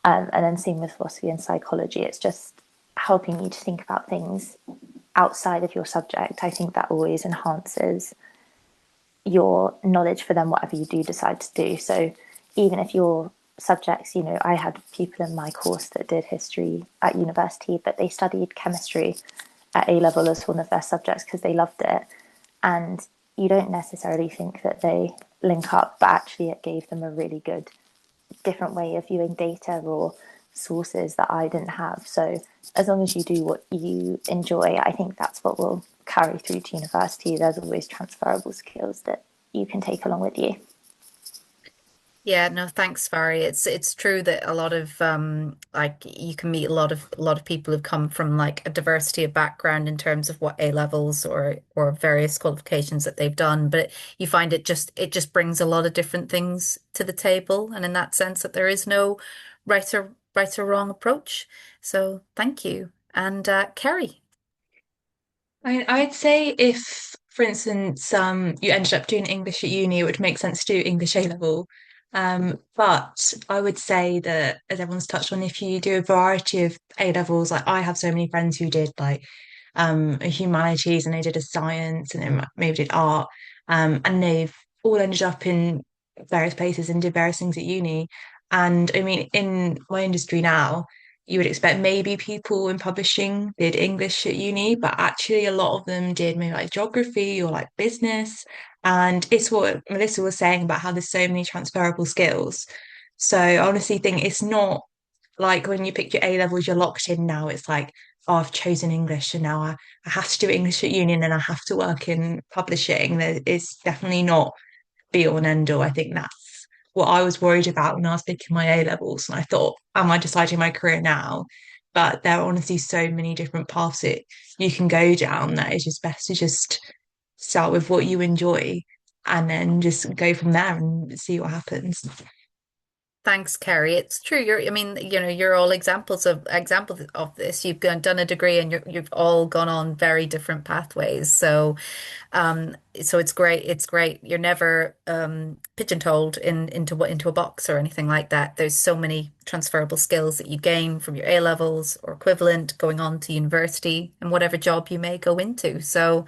And then same with philosophy and psychology. It's just helping you to think about things outside of your subject. I think that always enhances your knowledge for then whatever you do decide to do. So even if your subjects, you know, I had people in my course that did history at university, but they studied chemistry at A level as one of their subjects because they loved it. And you don't necessarily think that they link up, but actually it gave them a really good different way of viewing data or sources that I didn't have. So as long as you do what you enjoy, I think that's what will carry through to university. There's always transferable skills that you can take along with you. Yeah, no, thanks, Fari. It's true that a lot of like you can meet a lot of people who've come from like a diversity of background in terms of what A levels or various qualifications that they've done, but you find it just brings a lot of different things to the table, and in that sense that there is no right or wrong approach. So thank you. And Kerry. I'd say if, for instance, you ended up doing English at uni, it would make sense to do English A level. But I would say that, as everyone's touched on, if you do a variety of A levels, like I have so many friends who did like a humanities and they did a science and then maybe did art, and they've all ended up in various places and did various things at uni. And I mean, in my industry now, you would expect maybe people in publishing did English at uni, but actually a lot of them did maybe like geography or like business. And it's what Melissa was saying about how there's so many transferable skills. So I honestly think it's not like when you pick your A levels, you're locked in now. It's like, oh, I've chosen English and now I have to do English at uni and then I have to work in publishing. It's definitely not be all and end all. I think that's what I was worried about when I was picking my A levels. And I thought, am I deciding my career now? But there are honestly so many different paths that you can go down that it's just best to just start with what you enjoy and then just go from there and see what happens. Thanks, Kerry. It's true. I mean, you're all examples of this. You've done a degree, and you've all gone on very different pathways. So it's great. It's great. You're never pigeonholed into a box or anything like that. There's so many transferable skills that you gain from your A levels or equivalent going on to university and whatever job you may go into. So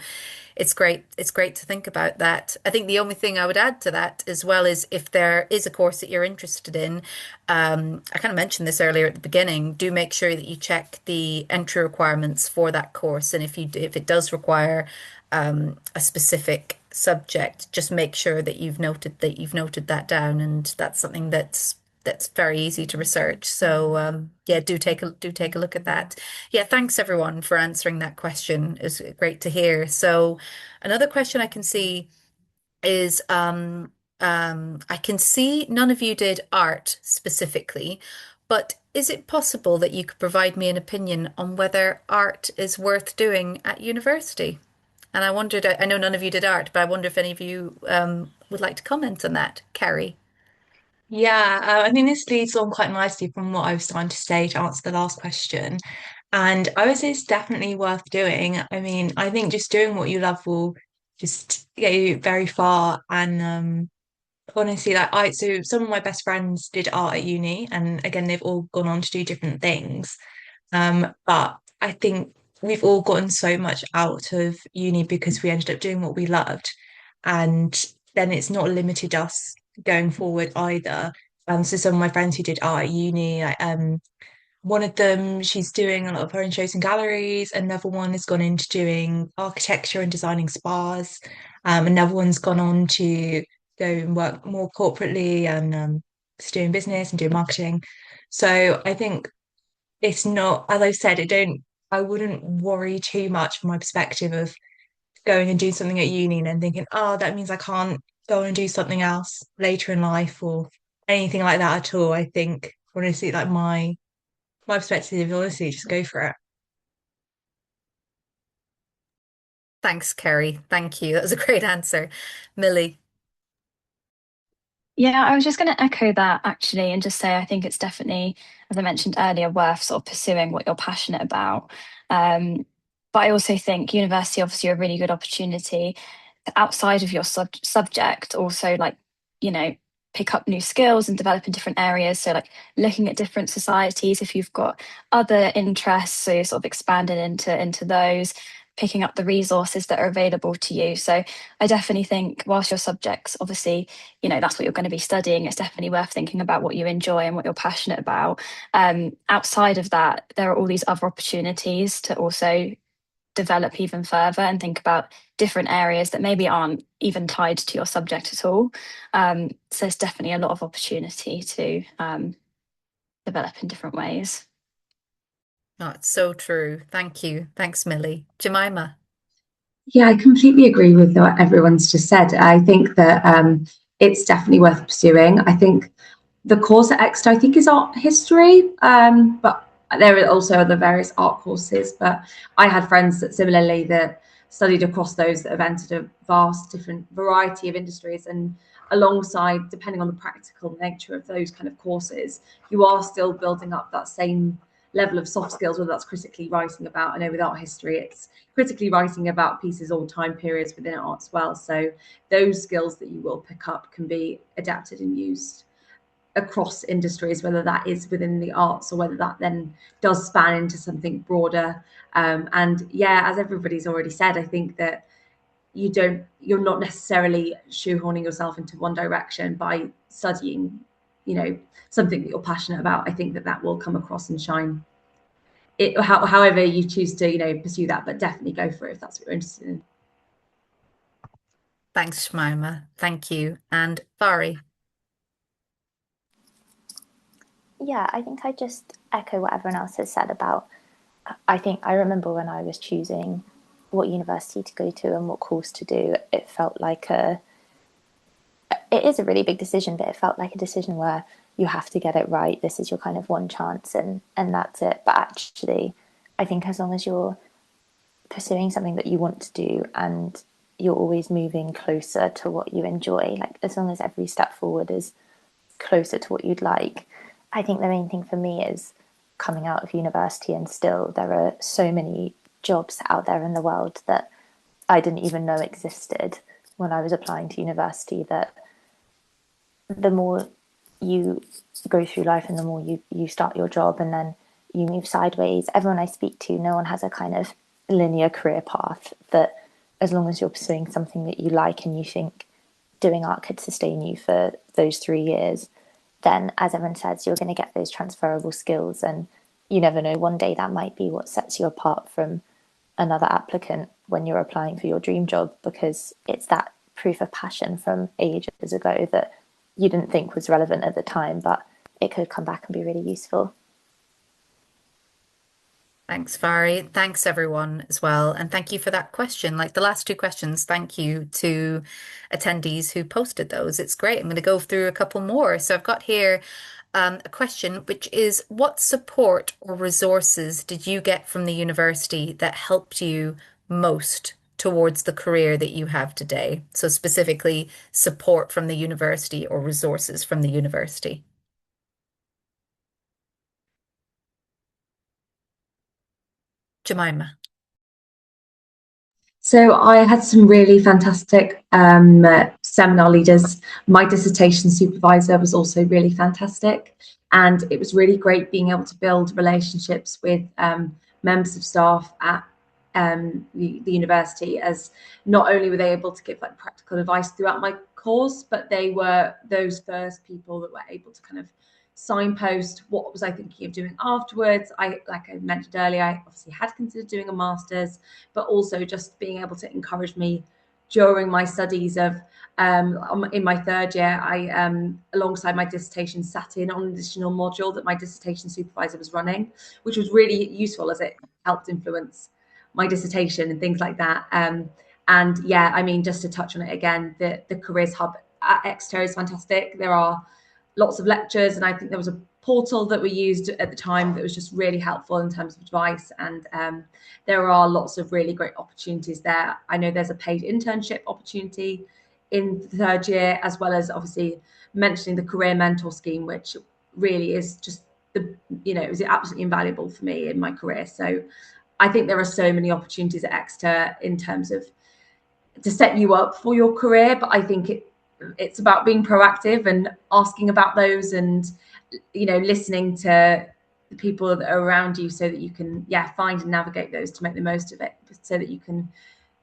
it's great. It's great to think about that. I think the only thing I would add to that as well is if there is a course that you're interested in, I kind of mentioned this earlier at the beginning, do make sure that you check the entry requirements for that course. And if it does require a specific subject, just make sure that you've noted that down, and that's something that's very easy to research. So yeah, do take a look at that. Yeah, thanks everyone for answering that question. It's great to hear. So another question I can see is I can see none of you did art specifically, but is it possible that you could provide me an opinion on whether art is worth doing at university? And I wondered, I know none of you did art, but I wonder if any of you would like to comment on that. Carrie. Yeah, I think this leads on quite nicely from what I was trying to say to answer the last question. And I would say it's definitely worth doing. I mean, I think just doing what you love will just get you very far. And honestly, so some of my best friends did art at uni, and again, they've all gone on to do different things. But I think we've all gotten so much out of uni because we ended up doing what we loved. And then it's not limited us going forward either. So some of my friends who did art at uni, one of them, she's doing a lot of her own shows and galleries. Another one has gone into doing architecture and designing spas. Another one's gone on to go and work more corporately and just doing business and doing marketing. So I think it's not, as I said, I wouldn't worry too much from my perspective of going and doing something at uni and then thinking, oh, that means I can't go and do something else later in life or anything like that at all. I think honestly, like my perspective is honestly just go for it. Thanks, Kerry. Thank you. That was a great answer. Millie. Yeah, I was just going to echo that actually, and just say I think it's definitely, as I mentioned earlier, worth sort of pursuing what you're passionate about. Um, but I also think university obviously a really good opportunity outside of your subject, also like, you know, pick up new skills and develop in different areas. So like looking at different societies, if you've got other interests, so you're sort of expanding into those, picking up the resources that are available to you. So I definitely think whilst your subjects obviously, you know, that's what you're going to be studying, it's definitely worth thinking about what you enjoy and what you're passionate about. Outside of that, there are all these other opportunities to also develop even further and think about different areas that maybe aren't even tied to your subject at all. So there's definitely a lot of opportunity to develop in different ways. Oh, it's so true. Thank you. Thanks, Millie. Jemima. Yeah, I completely agree with what everyone's just said. I think that it's definitely worth pursuing. I think the course at Exeter, I think, is art history, but there are also other various art courses. But I had friends that similarly that studied across those that have entered a vast different variety of industries. And alongside, depending on the practical nature of those kind of courses, you are still building up that same level of soft skills, whether that's critically writing about, I know with art history, it's critically writing about pieces or time periods within art as well. So those skills that you will pick up can be adapted and used across industries, whether that is within the arts or whether that then does span into something broader. And yeah, as everybody's already said, I think that you're not necessarily shoehorning yourself into one direction by studying, something that you're passionate about. I think that that will come across and shine. However you choose to, pursue that, but definitely go for it if that's what you're interested in. Thanks, Jemima. Thank you. And Fari. Yeah, I think I just echo what everyone else has said about. I think I remember when I was choosing what university to go to and what course to do, it felt like it is a really big decision, but it felt like a decision where you have to get it right. This is your kind of one chance, and that's it. But actually, I think as long as you're pursuing something that you want to do and you're always moving closer to what you enjoy, like as long as every step forward is closer to what you'd like, I think the main thing for me is coming out of university and still there are so many jobs out there in the world that I didn't even know existed when I was applying to university, that the more you go through life and the more you start your job and then you move sideways, everyone I speak to, no one has a kind of linear career path, that as long as you're pursuing something that you like and you think doing art could sustain you for those 3 years, then as everyone says, you're going to get those transferable skills. And you never know, one day that might be what sets you apart from another applicant when you're applying for your dream job, because it's that proof of passion from ages ago that you didn't think was relevant at the time, but it could come back and be really useful. Thanks, Fari. Thanks, everyone, as well. And thank you for that question. Like the last two questions, thank you to attendees who posted those. It's great. I'm going to go through a couple more. So I've got here a question, which is what support or resources did you get from the university that helped you most towards the career that you have today? So specifically, support from the university or resources from the university. Jemima. So I had some really fantastic seminar leaders. My dissertation supervisor was also really fantastic. And it was really great being able to build relationships with members of staff at the university, as not only were they able to give like practical advice throughout my course, but they were those first people that were able to kind of signpost what was I thinking of doing afterwards. Like I mentioned earlier, I obviously had considered doing a master's, but also just being able to encourage me during my studies of in my third year, I alongside my dissertation sat in on an additional module that my dissertation supervisor was running, which was really useful as it helped influence my dissertation and things like that. And yeah, I mean, just to touch on it again, the careers hub at Exeter is fantastic. There are lots of lectures, and I think there was a portal that we used at the time that was just really helpful in terms of advice. And there are lots of really great opportunities there. I know there's a paid internship opportunity in the third year, as well as obviously mentioning the career mentor scheme, which really is just it was absolutely invaluable for me in my career. So I think there are so many opportunities at Exeter in terms of to set you up for your career, but I think it's about being proactive and asking about those, and listening to the people that are around you, so that you can find and navigate those to make the most of it, so that you can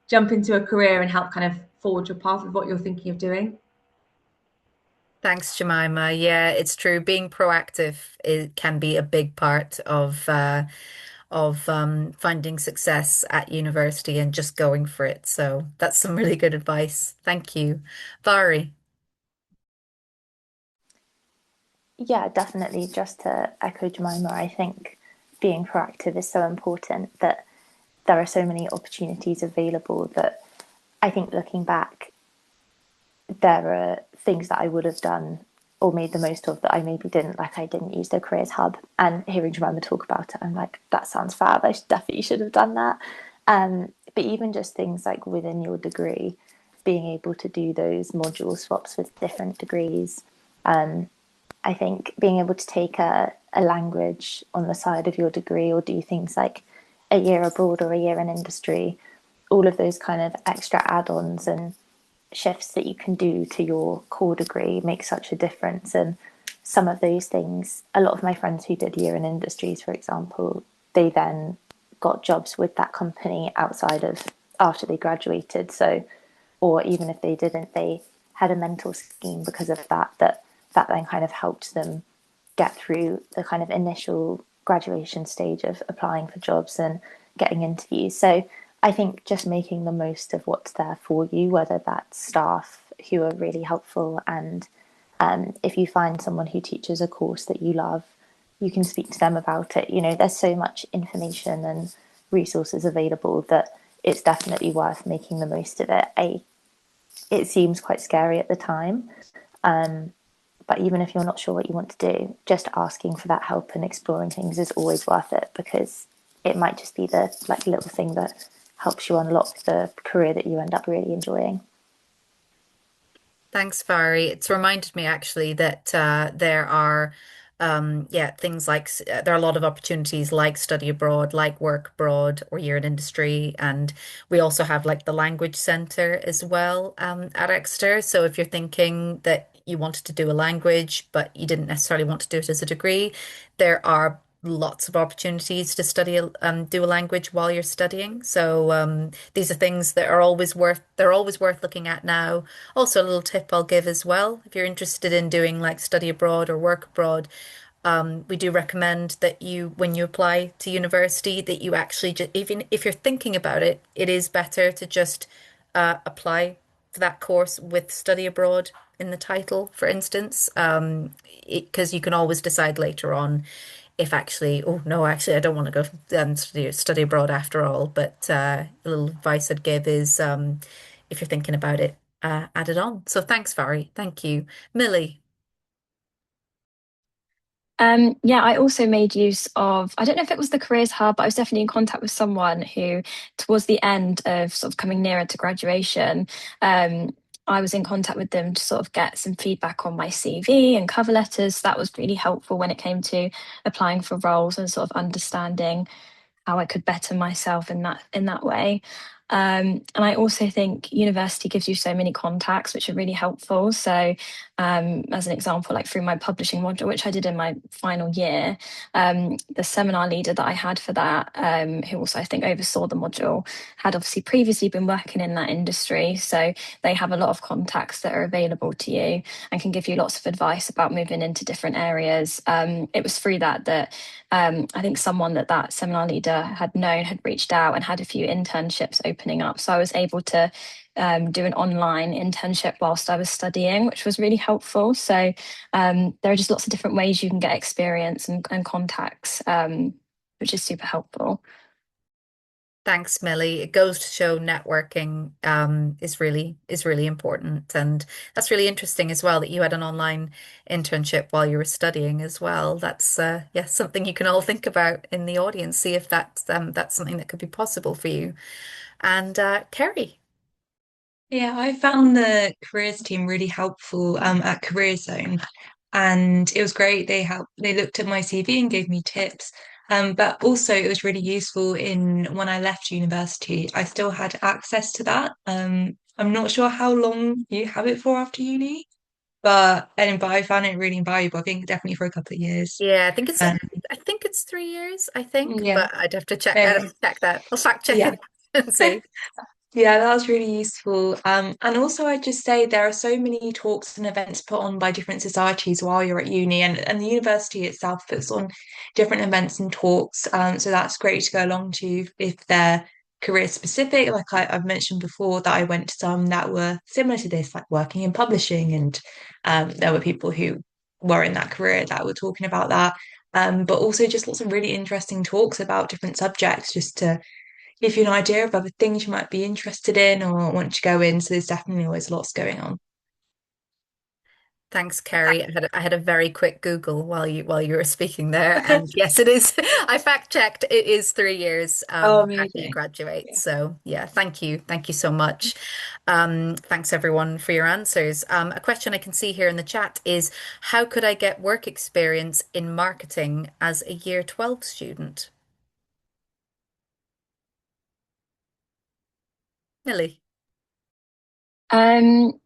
jump into a career and help kind of forge your path with what you're thinking of doing. Thanks, Jemima. Yeah, it's true. Being proactive, it can be a big part of finding success at university and just going for it. So that's some really good advice. Thank you. Vari. Yeah, definitely. Just to echo Jemima, I think being proactive is so important, that there are so many opportunities available that I think, looking back, there are things that I would have done or made the most of that I maybe didn't. Like, I didn't use the careers hub, and hearing Jemima talk about it, I'm like, that sounds fab. Definitely should have done that. But even just things like within your degree, being able to do those module swaps with different degrees. I think being able to take a language on the side of your degree, or do things like a year abroad or a year in industry, all of those kind of extra add-ons and shifts that you can do to your core degree make such a difference. And some of those things, a lot of my friends who did year in industries, for example, they then got jobs with that company outside of after they graduated. So, or even if they didn't, they had a mentor scheme because of that then kind of helped them get through the kind of initial graduation stage of applying for jobs and getting interviews. So I think just making the most of what's there for you, whether that's staff who are really helpful, and if you find someone who teaches a course that you love, you can speak to them about it. There's so much information and resources available that it's definitely worth making the most of it. It seems quite scary at the time, but even if you're not sure what you want to do, just asking for that help and exploring things is always worth it, because it might just be the little thing that helps you unlock the career that you end up really enjoying. Thanks, Vari. It's reminded me actually that there are things like there are a lot of opportunities like study abroad, like work abroad, or year in industry, and we also have like the language center as well at Exeter. So if you're thinking that you wanted to do a language but you didn't necessarily want to do it as a degree, there are lots of opportunities to do a language while you're studying. So these are things that are always worth looking at now. Also, a little tip I'll give as well, if you're interested in doing like study abroad or work abroad, we do recommend that when you apply to university, that you actually just, even if you're thinking about it, it is better to just apply for that course with study abroad in the title, for instance, because you can always decide later on if actually, oh no, actually, I don't want to go study abroad after all. But a little advice I'd give is if you're thinking about it, add it on. So thanks, Vari. Thank you. Millie. Yeah, I also made use of, I don't know if it was the Careers Hub, but I was definitely in contact with someone who, towards the end of sort of coming nearer to graduation, I was in contact with them to sort of get some feedback on my CV and cover letters. That was really helpful when it came to applying for roles and sort of understanding how I could better myself in that way. And I also think university gives you so many contacts, which are really helpful. So, as an example, like through my publishing module, which I did in my final year, the seminar leader that I had for that, who also I think oversaw the module, had obviously previously been working in that industry. So they have a lot of contacts that are available to you and can give you lots of advice about moving into different areas. It was through that I think someone that seminar leader had known had reached out and had a few internships opening up. So I was able to do an online internship whilst I was studying, which was really helpful. So there are just lots of different ways you can get experience and contacts, which is super helpful. Thanks, Millie. It goes to show networking is really important, and that's really interesting as well that you had an online internship while you were studying as well. That's something you can all think about in the audience. See if that's something that could be possible for you. And Kerry. Yeah, I found the careers team really helpful at Career Zone, and it was great. They looked at my CV and gave me tips. But also it was really useful in when I left university, I still had access to that. I'm not sure how long you have it for after uni, but I found it really invaluable. I think definitely for a couple of years. Yeah, I think it's Um, I think it's 3 years, I think, yeah, but I'd have to check. I'd have very, to check that. I'll fact check yeah. it and see. Yeah, that was really useful. And also I'd just say there are so many talks and events put on by different societies while you're at uni, and the university itself puts on different events and talks. So that's great to go along to if they're career specific. Like I've mentioned before that I went to some that were similar to this, like working in publishing, and there were people who were in that career that were talking about that. But also just lots of really interesting talks about different subjects, just to give you an idea of other things you might be interested in or want to go in. So there's definitely always lots going on. Thanks, Kerry. I had a very quick Google while you were speaking there, and yes, it is. I fact checked. It is 3 years Oh, after you amazing. graduate. Yeah. So yeah, thank you so much. Thanks everyone for your answers. A question I can see here in the chat is, how could I get work experience in marketing as a year 12 student? Millie. Um,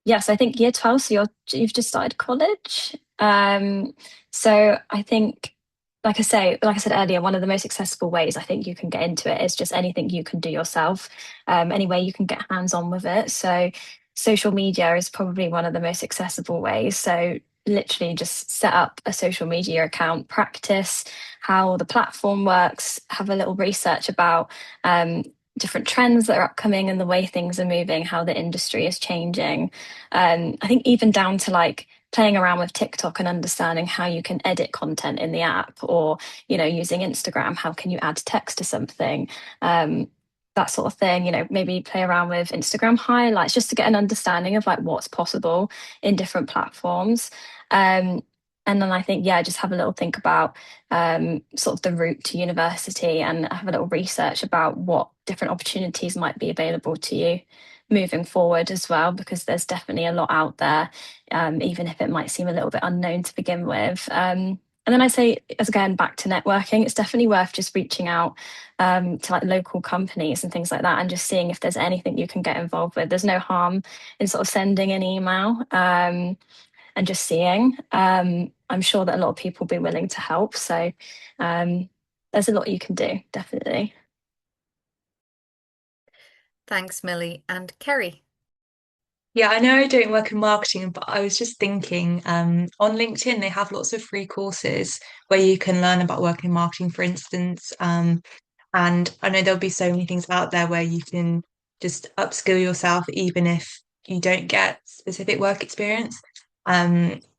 yes, I think year 12, so you've just started college. So I think, like I said earlier, one of the most accessible ways I think you can get into it is just anything you can do yourself, any way you can get hands-on with it. So social media is probably one of the most accessible ways. So literally just set up a social media account, practice how the platform works, have a little research about um, different trends that are upcoming and the way things are moving, how the industry is changing. I think even down to like playing around with TikTok and understanding how you can edit content in the app, or using Instagram, how can you add text to something, um, that sort of thing. Maybe play around with Instagram highlights just to get an understanding of like what's possible in different platforms. Um, and then I think, yeah, just have a little think about sort of the route to university and have a little research about what different opportunities might be available to you moving forward as well, because there's definitely a lot out there, even if it might seem a little bit unknown to begin with. And then I say, as again, back to networking, it's definitely worth just reaching out to like local companies and things like that and just seeing if there's anything you can get involved with. There's no harm in sort of sending an email and just seeing. I'm sure that a lot of people will be willing to help. So um, there's a lot you can do, definitely. Thanks, Millie. And Kerry. Yeah, I know I don't work in marketing, but I was just thinking, on LinkedIn, they have lots of free courses where you can learn about working in marketing, for instance. And I know there'll be so many things out there where you can just upskill yourself, even if you don't get specific work experience.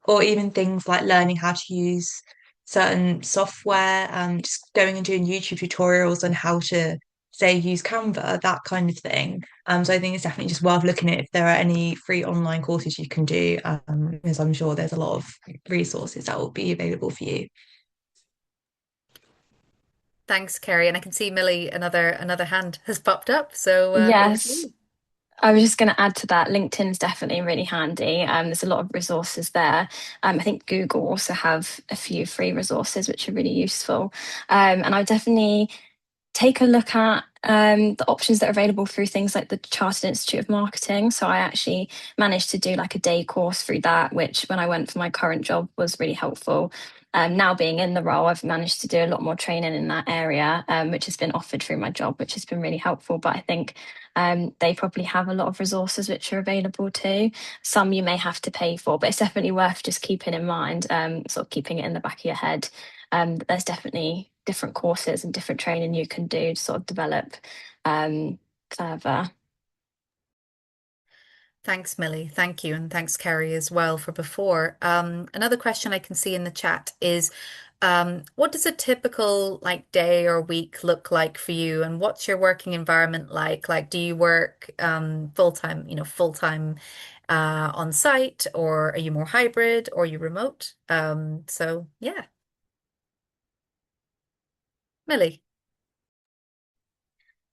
Or even things like learning how to use certain software, just going and doing YouTube tutorials on how to, say, use Canva, that kind of thing. So I think it's definitely just worth looking at if there are any free online courses you can do, because I'm sure there's a lot of resources that will be available for you. Thanks, Kerry. And I can see Millie, another hand has popped up. So over to Yes. you. I was just going to add to that. LinkedIn's definitely really handy. There's a lot of resources there. I think Google also have a few free resources which are really useful. And I definitely take a look at the options that are available through things like the Chartered Institute of Marketing. So I actually managed to do like a day course through that, which when I went for my current job was really helpful. Now being in the role, I've managed to do a lot more training in that area, which has been offered through my job, which has been really helpful. But I think they probably have a lot of resources which are available too. Some you may have to pay for, but it's definitely worth just keeping in mind, sort of keeping it in the back of your head. There's definitely different courses and different training you can do to sort of develop further. Thanks, Millie. Thank you. And thanks, Kerry, as well for before. Another question I can see in the chat is, what does a typical like day or week look like for you? And what's your working environment like? Like, do you work full-time, full-time on site, or are you more hybrid, or are you remote? So yeah, Millie.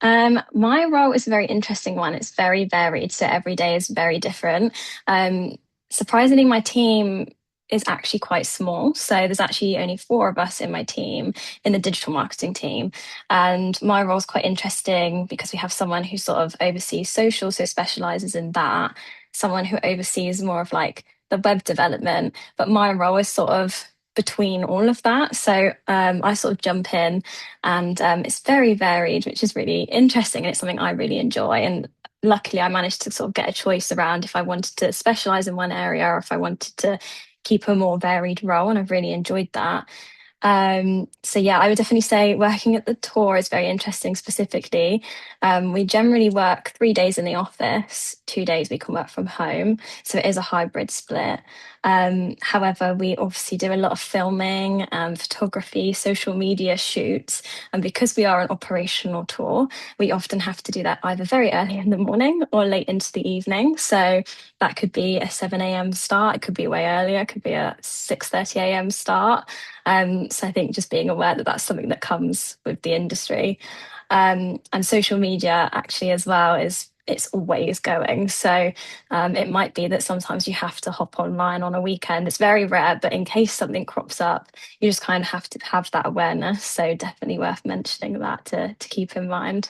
My role is a very interesting one. It's very varied, so every day is very different. Um, Surprisingly, my team is actually quite small. So there's actually only four of us in my team, in the digital marketing team. And my role is quite interesting because we have someone who sort of oversees social, so specializes in that, someone who oversees more of like the web development. But my role is sort of between all of that. So I sort of jump in and it's very varied, which is really interesting. And it's something I really enjoy. And luckily, I managed to sort of get a choice around if I wanted to specialize in one area or if I wanted to keep a more varied role. And I've really enjoyed that. So yeah, I would definitely say working at the tour is very interesting specifically. We generally work 3 days in the office, 2 days we can work from home. So it is a hybrid split. However, we obviously do a lot of filming, photography, social media shoots. And because we are an operational tour, we often have to do that either very early in the morning or late into the evening. So that could be a 7 a.m. start, it could be way earlier, it could be a 6:30 a.m. start. So I think just being aware that that's something that comes with the industry. And social media actually as well is it's always going. So it might be that sometimes you have to hop online on a weekend. It's very rare, but in case something crops up, you just kind of have to have that awareness. So definitely worth mentioning that to keep in mind.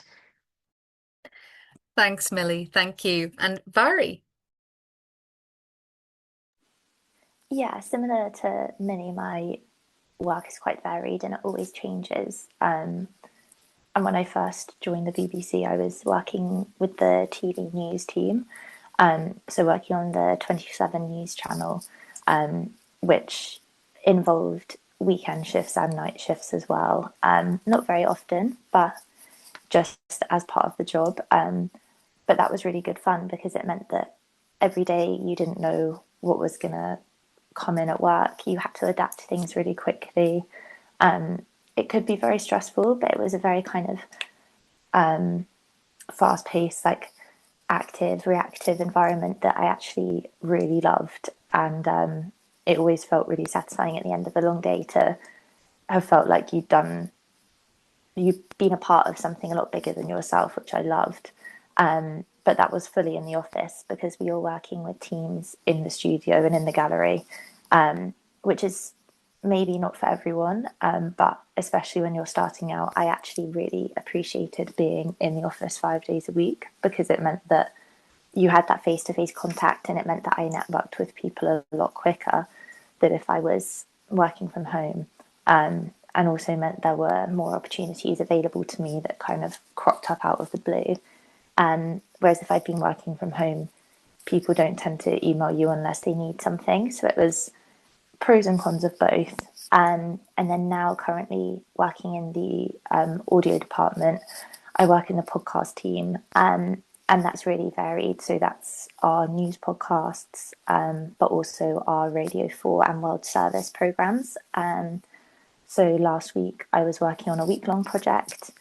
Thanks, Millie. Thank you. And Vary. Yeah, similar to Minnie, my work is quite varied and it always changes. And when I first joined the BBC, I was working with the TV news team, so working on the 27 News channel, which involved weekend shifts and night shifts as well. Not very often, but just as part of the job. But that was really good fun because it meant that every day you didn't know what was going to come in at work. You had to adapt to things really quickly. It could be very stressful, but it was a very kind of fast paced, like active, reactive environment that I actually really loved. And it always felt really satisfying at the end of a long day to have felt like you've been a part of something a lot bigger than yourself, which I loved. But that was fully in the office because we were working with teams in the studio and in the gallery, which is maybe not for everyone, but especially when you're starting out, I actually really appreciated being in the office 5 days a week because it meant that you had that face to face contact and it meant that I networked with people a lot quicker than if I was working from home. And also meant there were more opportunities available to me that kind of cropped up out of the blue. Whereas if I'd been working from home, people don't tend to email you unless they need something. So it was pros and cons of both. And then now, currently working in the audio department, I work in the podcast team, and that's really varied. So that's our news podcasts, but also our Radio 4 and World Service programs. So last week I was working on a week-long project.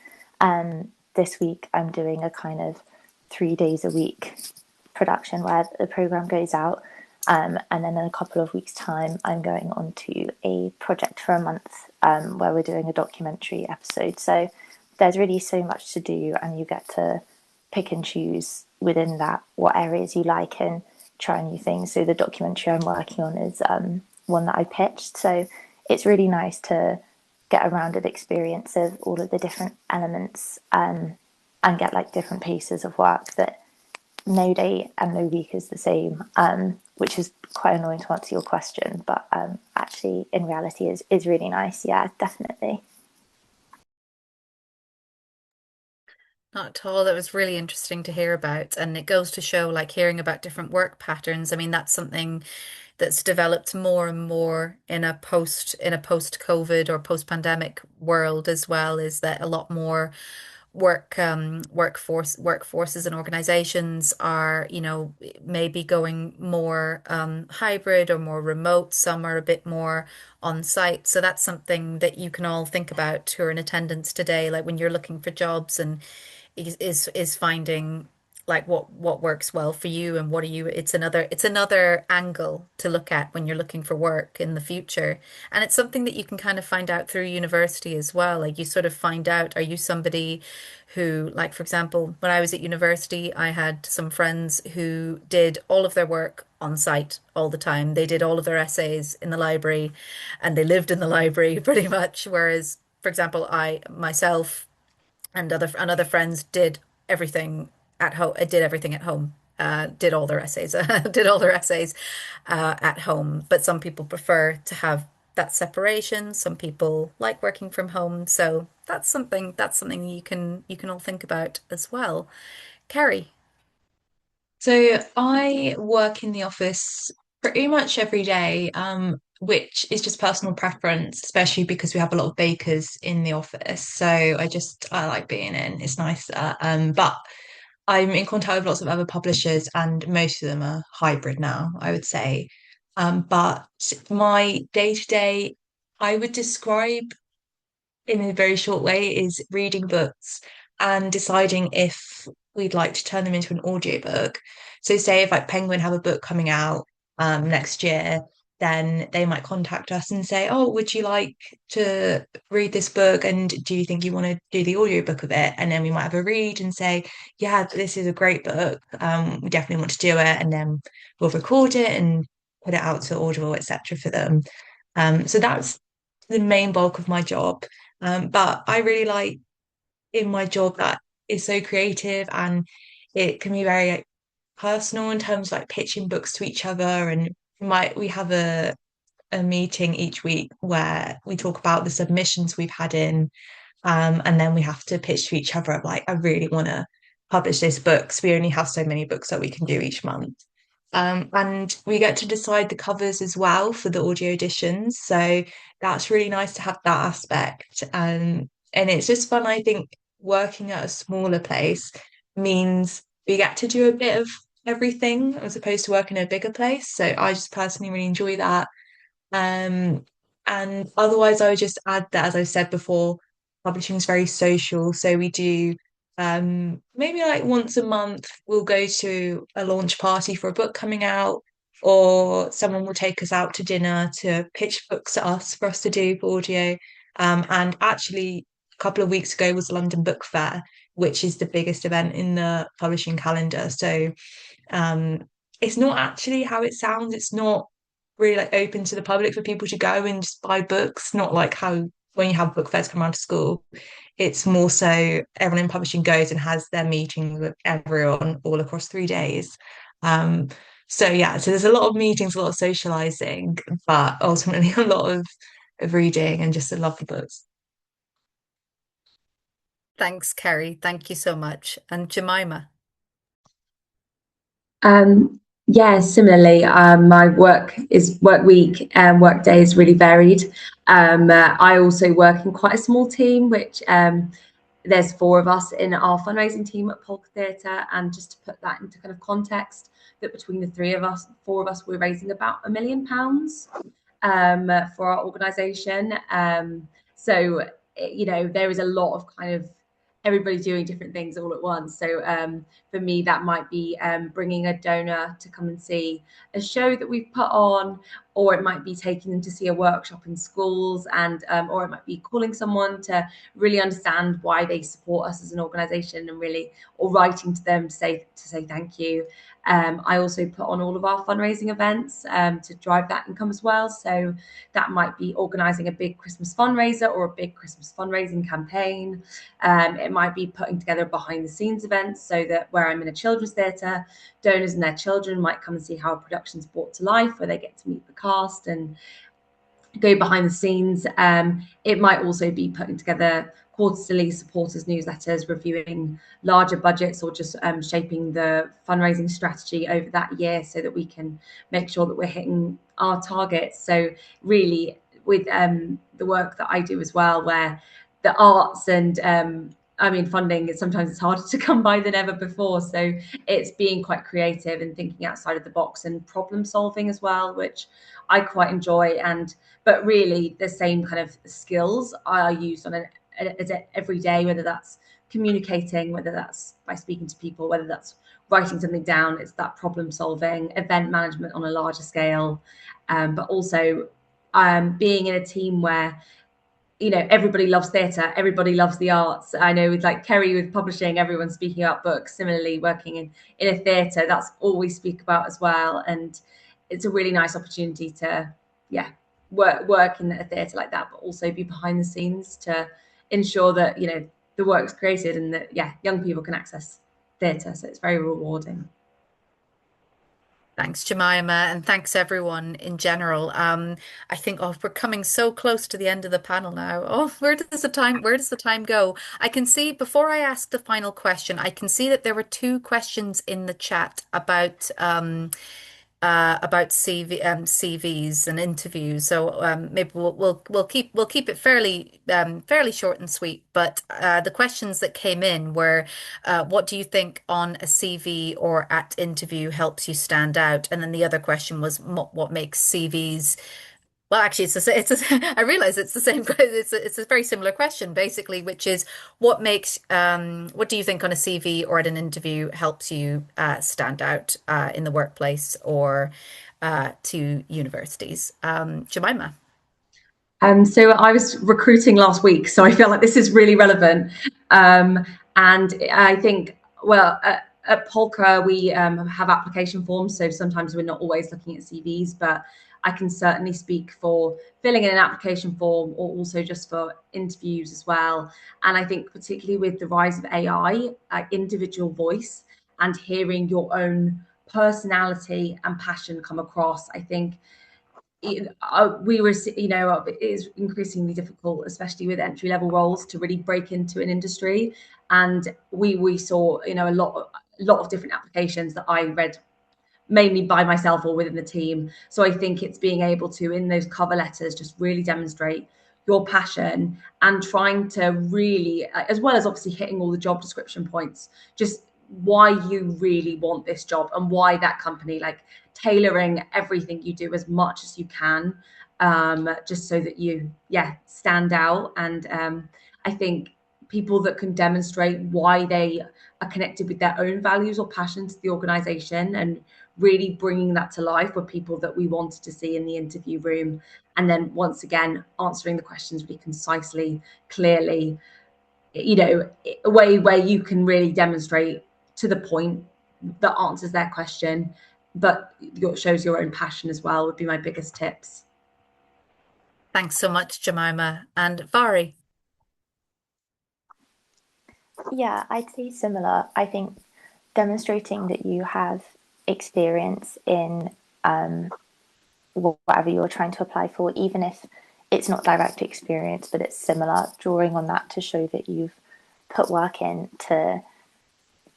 This week I'm doing a kind of 3 days a week production where the program goes out. And then in a couple of weeks' time, I'm going on to a project for a month where we're doing a documentary episode. So there's really so much to do, and you get to pick and choose within that what areas you like and try new things. So the documentary I'm working on is one that I pitched. So it's really nice to get a rounded experience of all of the different elements and get like different pieces of work that no day and no week is the same, which is quite annoying to answer your question, but actually in reality is really nice. Yeah, definitely. Not at all. That was really interesting to hear about. And it goes to show, like, hearing about different work patterns. I mean, that's something that's developed more and more in a post-COVID or post-pandemic world as well, is that a lot more workforces and organizations are, maybe going more hybrid or more remote. Some are a bit more on site. So that's something that you can all think about who are in attendance today, like when you're looking for jobs and is finding like what works well for you and what are you it's another angle to look at when you're looking for work in the future. And it's something that you can kind of find out through university as well. Like you sort of find out, are you somebody who, like for example, when I was at university, I had some friends who did all of their work on site all the time. They did all of their essays in the library and they lived in the library pretty much. Whereas, for example, I myself and other friends did everything at home. Did everything at home. Did all their essays. Did all their essays at home. But some people prefer to have that separation. Some people like working from home. So that's something you can all think about as well. Kerry. So I work in the office pretty much every day, which is just personal preference, especially because we have a lot of bakers in the office. So I like being in. It's nice. But I'm in contact with lots of other publishers, and most of them are hybrid now, I would say. But my day to day, I would describe in a very short way is reading books and deciding if we'd like to turn them into an audiobook. So say if like Penguin have a book coming out next year, then they might contact us and say, "Oh, would you like to read this book? And do you think you want to do the audiobook of it?" And then we might have a read and say, "Yeah, this is a great book. We definitely want to do it." And then we'll record it and put it out to Audible, etc. for them. So that's the main bulk of my job. But I really like in my job that is so creative and it can be very like, personal in terms of like pitching books to each other. And we have a meeting each week where we talk about the submissions we've had in, and then we have to pitch to each other of like, I really want to publish this book. So we only have so many books that we can do each month. And we get to decide the covers as well for the audio editions. So that's really nice to have that aspect. And it's just fun, I think, working at a smaller place means we get to do a bit of everything as opposed to working in a bigger place. So I just personally really enjoy that. Um, and otherwise, I would just add that, as I said before, publishing is very social. So we do maybe like once a month, we'll go to a launch party for a book coming out, or someone will take us out to dinner to pitch books at us for us to do for audio. And actually, a couple of weeks ago was London Book Fair, which is the biggest event in the publishing calendar. So um, it's not actually how it sounds. It's not really like open to the public for people to go and just buy books. Not like how when you have book fairs come around to school. It's more so everyone in publishing goes and has their meetings with everyone all across 3 days. Um, so yeah, so there's a lot of meetings, a lot of socializing, but ultimately a lot of reading and just a love for books. Thanks, Kerry. Thank you so much. And Jemima. Yeah, similarly, my work week and work day is really varied. I also work in quite a small team, which there's 4 of us in our fundraising team at Polka Theatre, and just to put that into kind of context, that between the 4 of us, we're raising about £1 million for our organisation. So there is a lot of kind of everybody doing different things all at once. So for me, that might be bringing a donor to come and see a show that we've put on, or it might be taking them to see a workshop in schools, and or it might be calling someone to really understand why they support us as an organisation, and really, or writing to them to say thank you. I also put on all of our fundraising events to drive that income as well. So that might be organising a big Christmas fundraiser or a big Christmas fundraising campaign. It might be putting together behind the scenes events, so that where I'm in a children's theatre, donors and their children might come and see how a production's brought to life, where they get to meet the cast and go behind the scenes. It might also be putting together quarterly supporters newsletters, reviewing larger budgets, or just shaping the fundraising strategy over that year so that we can make sure that we're hitting our targets. So really, with the work that I do as well, where the arts and funding is sometimes it's harder to come by than ever before. So it's being quite creative and thinking outside of the box and problem solving as well, which I quite enjoy. But really, the same kind of skills are used on every day, whether that's communicating, whether that's by speaking to people, whether that's writing something down. It's that problem solving, event management on a larger scale, but also being in a team where, you know, everybody loves theatre, everybody loves the arts. I know with like Kerry with publishing, everyone's speaking about books. Similarly, working in a theatre, that's all we speak about as well. And it's a really nice opportunity to, work in a theatre like that, but also be behind the scenes to ensure that, you know, the work's created and that, young people can access theatre. So it's very rewarding. Thanks, Jemima, and thanks everyone in general. I think we're coming so close to the end of the panel now. Oh, where does the time go? I can see before I ask the final question, I can see that there were two questions in the chat about CVs and interviews. So maybe we'll keep it fairly short and sweet. But the questions that came in were, what do you think on a CV or at interview helps you stand out? And then the other question was, what makes CVs well, actually, I realize it's the same. It's a very similar question, basically, which is what do you think on a CV or at an interview helps you stand out in the workplace or to universities? Jemima. So I was recruiting last week, so I feel like this is really relevant. And I think, well, at Polka, we have application forms, so sometimes we're not always looking at CVs, but I can certainly speak for filling in an application form or also just for interviews as well. And I think particularly with the rise of AI, individual voice and hearing your own personality and passion come across, I think it is increasingly difficult, especially with entry level roles, to really break into an industry. And we saw, you know, a lot of different applications that I read mainly by myself or within the team. So I think it's being able to, in those cover letters, just really demonstrate your passion and trying to really, as well as obviously hitting all the job description points, just why you really want this job and why that company, like tailoring everything you do as much as you can, just so that you stand out. And I think people that can demonstrate why they are connected with their own values or passion to the organization and really bringing that to life were people that we wanted to see in the interview room. And then once again, answering the questions really concisely, clearly, you know, a way where you can really demonstrate to the point that answers their question, but shows your own passion as well, would be my biggest tips. Thanks so much, Jemima. And Vari. Yeah, I'd say similar. I think demonstrating that you have experience in whatever you're trying to apply for, even if it's not direct experience, but it's similar, drawing on that to show that you've put work in to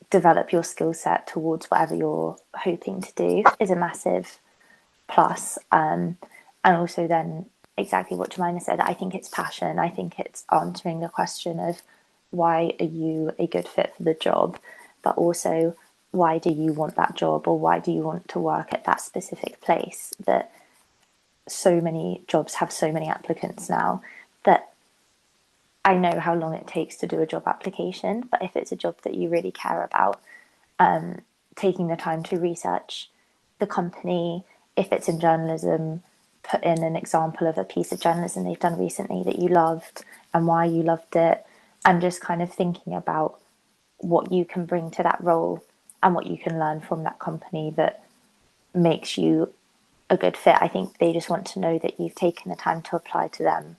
develop your skill set towards whatever you're hoping to do is a massive plus. And also then exactly what Jemima said, I think it's passion. I think it's answering the question of why are you a good fit for the job, but also why do you want that job, or why do you want to work at that specific place? That so many jobs have so many applicants now that I know how long it takes to do a job application, but if it's a job that you really care about, taking the time to research the company, if it's in journalism, put in an example of a piece of journalism they've done recently that you loved and why you loved it, and just kind of thinking about what you can bring to that role and what you can learn from that company that makes you a good fit. I think they just want to know that you've taken the time to apply to them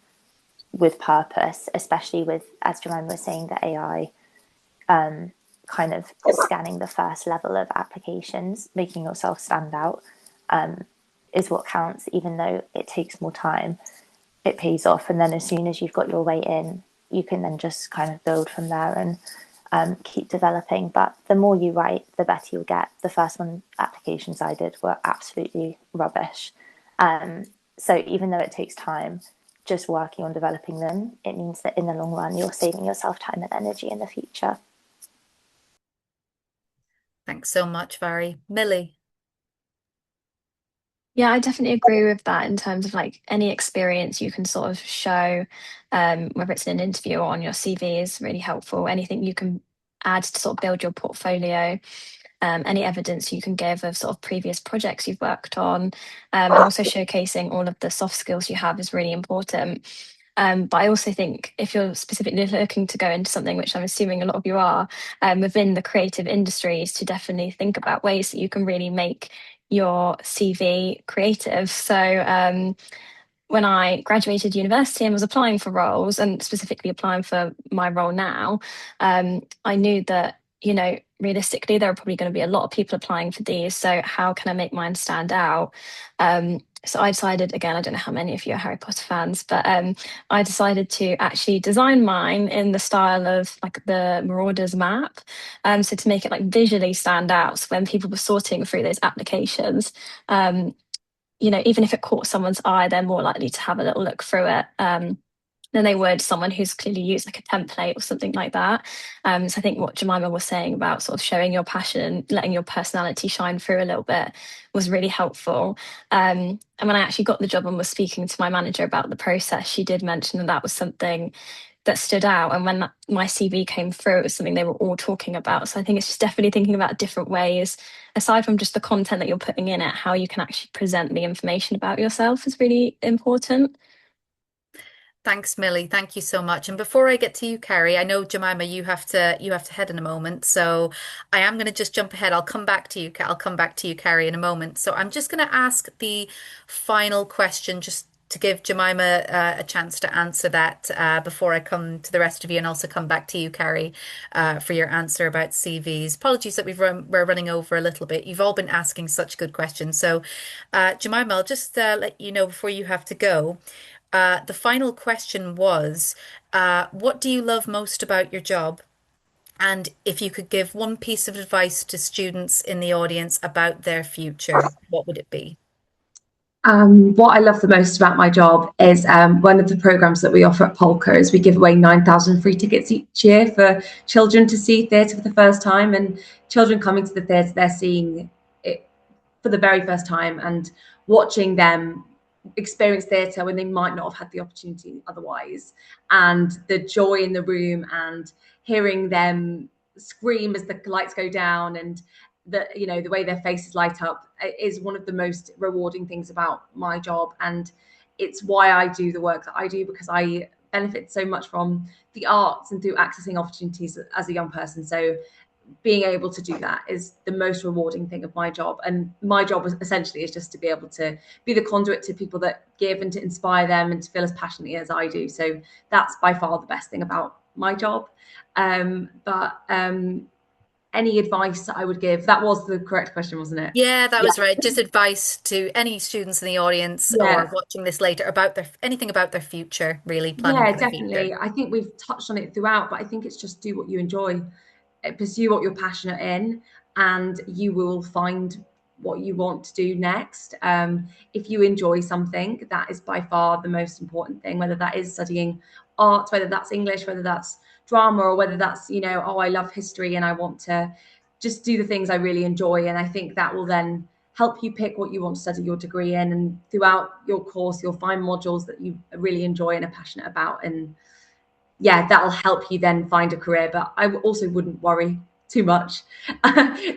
with purpose, especially with, as Jemima was saying, the AI kind of scanning the first level of applications, making yourself stand out is what counts. Even though it takes more time, it pays off. And then as soon as you've got your way in, you can then just kind of build from there and keep developing. But the more you write, the better you'll get. The first one applications I did were absolutely rubbish. So even though it takes time, just working on developing them, it means that in the long run, you're saving yourself time and energy in the future. Thanks so much, Vari. Millie. Yeah, I definitely agree with that in terms of like any experience you can sort of show, whether it's in an interview or on your CV is really helpful. Anything you can add to sort of build your portfolio. any evidence you can give of sort of previous projects you've worked on, and also showcasing all of the soft skills you have is really important. But I also think if you're specifically looking to go into something, which I'm assuming a lot of you are, within the creative industries, to definitely think about ways that you can really make your CV creative. So when I graduated university and was applying for roles, and specifically applying for my role now, I knew that, realistically, there are probably going to be a lot of people applying for these. So how can I make mine stand out? So I decided, again, I don't know how many of you are Harry Potter fans, but I decided to actually design mine in the style of like the Marauders map. So to make it like visually stand out. So when people were sorting through those applications, even if it caught someone's eye, they're more likely to have a little look through it than they would someone who's clearly used like a template or something like that. So I think what Jemima was saying about sort of showing your passion, letting your personality shine through a little bit was really helpful. And when I actually got the job and was speaking to my manager about the process, she did mention that that was something that stood out. And when my CV came through, it was something they were all talking about. So I think it's just definitely thinking about different ways, aside from just the content that you're putting in it, how you can actually present the information about yourself is really important. Thanks, Millie. Thank you so much. And before I get to you, Carrie, I know Jemima, you have to head in a moment. So I am going to just jump ahead. I'll come back to you. I'll come back to you, Carrie, in a moment. So I'm just going to ask the final question, just to give Jemima a chance to answer that before I come to the rest of you, and also come back to you, Carrie, for your answer about CVs. Apologies that we're running over a little bit. You've all been asking such good questions. So, Jemima, I'll just let you know before you have to go. The final question was, what do you love most about your job? And if you could give one piece of advice to students in the audience about their future, what would it be? What I love the most about my job is one of the programs that we offer at Polka is we give away 9,000 free tickets each year for children to see theatre for the first time. And children coming to the theatre, they're seeing it for the very first time and watching them experience theatre when they might not have had the opportunity otherwise. And the joy in the room and hearing them scream as the lights go down, and the way their faces light up is one of the most rewarding things about my job. And it's why I do the work that I do, because I benefit so much from the arts and through accessing opportunities as a young person. So being able to do that is the most rewarding thing of my job. And my job essentially is just to be able to be the conduit to people that give, and to inspire them and to feel as passionately as I do. So that's by far the best thing about my job. But any advice that I would give, that was the correct question, wasn't it? Yeah, that was right. Just advice to any students in the audience or watching this later about anything about their future, really planning for the definitely. future. I think we've touched on it throughout, but I think it's just do what you enjoy, pursue what you're passionate in, and you will find what you want to do next. If you enjoy something, that is by far the most important thing, whether that is studying art, whether that's English, whether that's drama, or whether that's, I love history and I want to just do the things I really enjoy. And I think that will then help you pick what you want to study your degree in. And throughout your course, you'll find modules that you really enjoy and are passionate about. And that'll help you then find a career. But I also wouldn't worry too much.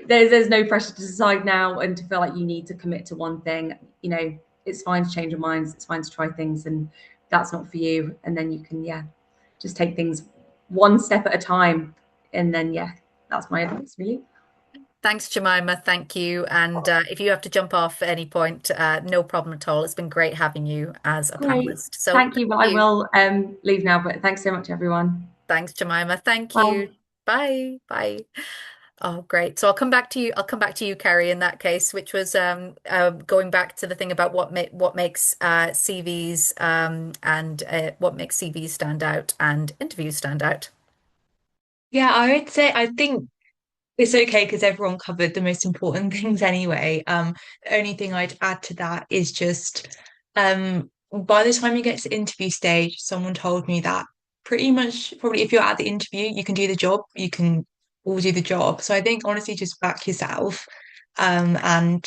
There's no pressure to decide now and to feel like you need to commit to one thing. It's fine to change your minds. It's fine to try things, and that's not for you. And then you can, just take things one step at a time. And then, that's my advice, really. Thanks, Jemima. Thank you. And if you have to jump off at any point, no problem at all. It's been great having you as a panelist. So thank you. Well, I will leave now, but thanks so much, everyone. Thanks, Jemima. Thank you. Bye. Bye. Oh, great. So I'll come back to you. I'll come back to you, Carrie, in that case, which was going back to the thing about what makes CVs and what makes CVs stand out and interviews stand out. Yeah, I would say I think it's okay because everyone covered the most important things anyway. The only thing I'd add to that is just by the time you get to interview stage, someone told me that pretty much probably if you're at the interview, you can do the job, you can all do the job. So I think honestly just back yourself. And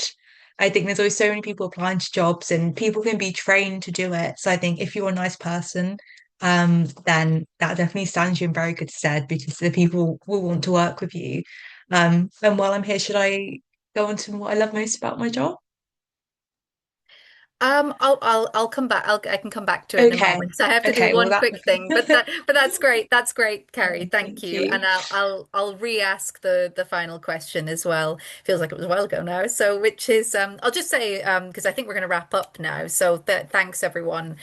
I think there's always so many people applying to jobs and people can be trained to do it. So I think if you're a nice person, then that definitely stands you in very good stead because the people will want to work with you. And while I'm here, should I go on to what I love most about my job? I'll come back. I can come back to it in a Okay. moment. So I have to do Okay, well one that quick thing, but that's great. That's great, Carrie. Thank thank you. you. And I'll re-ask the final question as well. Feels like it was a while ago now. So which is I'll just say because I think we're going to wrap up now. So th thanks everyone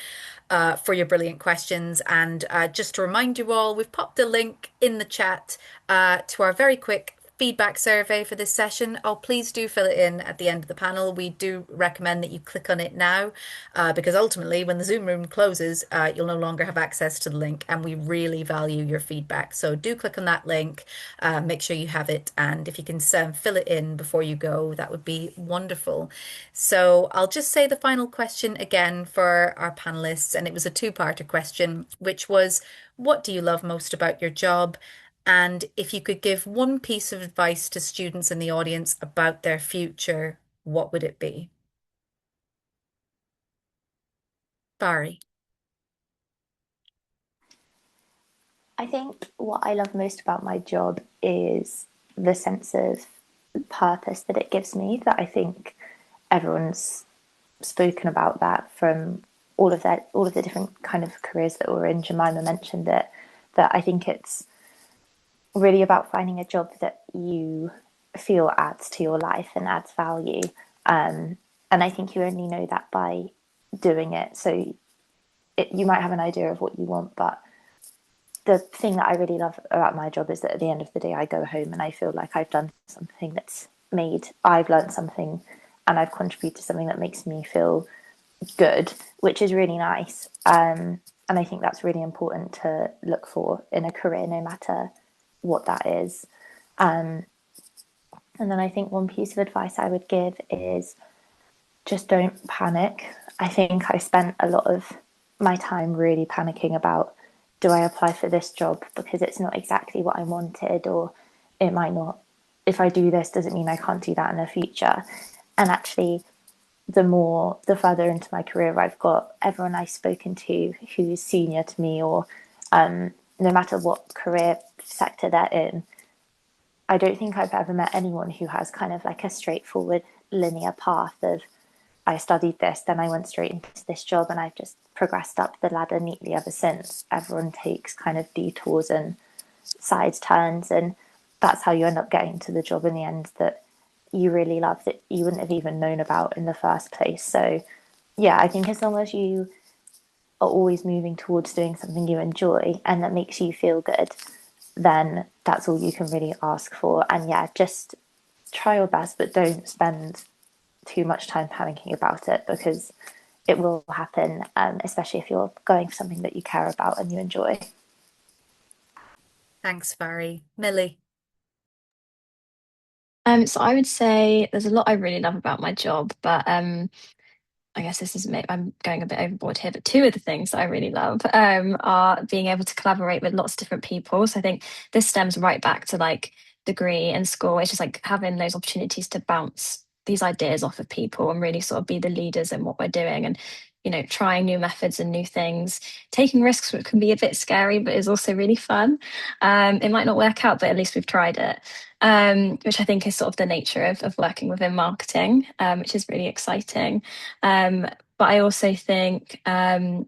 for your brilliant questions. And just to remind you all, we've popped a link in the chat to our very quick feedback survey for this session. Oh, please do fill it in at the end of the panel. We do recommend that you click on it now because ultimately, when the Zoom room closes, you'll no longer have access to the link, and we really value your feedback. So do click on that link, make sure you have it, and if you can fill it in before you go, that would be wonderful. So I'll just say the final question again for our panelists, and it was a two-parter question, which was, what do you love most about your job? And if you could give one piece of advice to students in the audience about their future, what would it be? Barry. I think what I love most about my job is the sense of purpose that it gives me, that I think everyone's spoken about that from all of the different kind of careers that we're in. Jemima mentioned it, that I think it's really about finding a job that you feel adds to your life and adds value. And I think you only know that by doing it. So you might have an idea of what you want, but the thing that I really love about my job is that at the end of the day, I go home and I feel like I've done something I've learned something and I've contributed to something that makes me feel good, which is really nice. And I think that's really important to look for in a career, no matter what that is. Um, and then I think one piece of advice I would give is just don't panic. I think I spent a lot of my time really panicking about, do I apply for this job because it's not exactly what I wanted, or it might not, if I do this, does it mean I can't do that in the future? And actually, the further into my career I've got, everyone I've spoken to who's senior to me, or no matter what career sector they're in, I don't think I've ever met anyone who has kind of like a straightforward linear path of, I studied this, then I went straight into this job, and I've just progressed up the ladder neatly ever since. Everyone takes kind of detours and side turns, and that's how you end up getting to the job in the end that you really love, that you wouldn't have even known about in the first place. So, yeah, I think as long as you are always moving towards doing something you enjoy and that makes you feel good, then that's all you can really ask for. And yeah, just try your best, but don't spend too much time panicking about it, because it will happen, especially if you're going for something that you care about and you enjoy. Thanks, Barry. Millie. So I would say there's a lot I really love about my job, but I guess this is I'm going a bit overboard here, but two of the things that I really love are being able to collaborate with lots of different people. So I think this stems right back to like degree and school. It's just like having those opportunities to bounce these ideas off of people and really sort of be the leaders in what we're doing, and trying new methods and new things, taking risks, which can be a bit scary but is also really fun. It might not work out, but at least we've tried it. Which I think is sort of the nature of working within marketing, which is really exciting. Um, but I also think, sorry,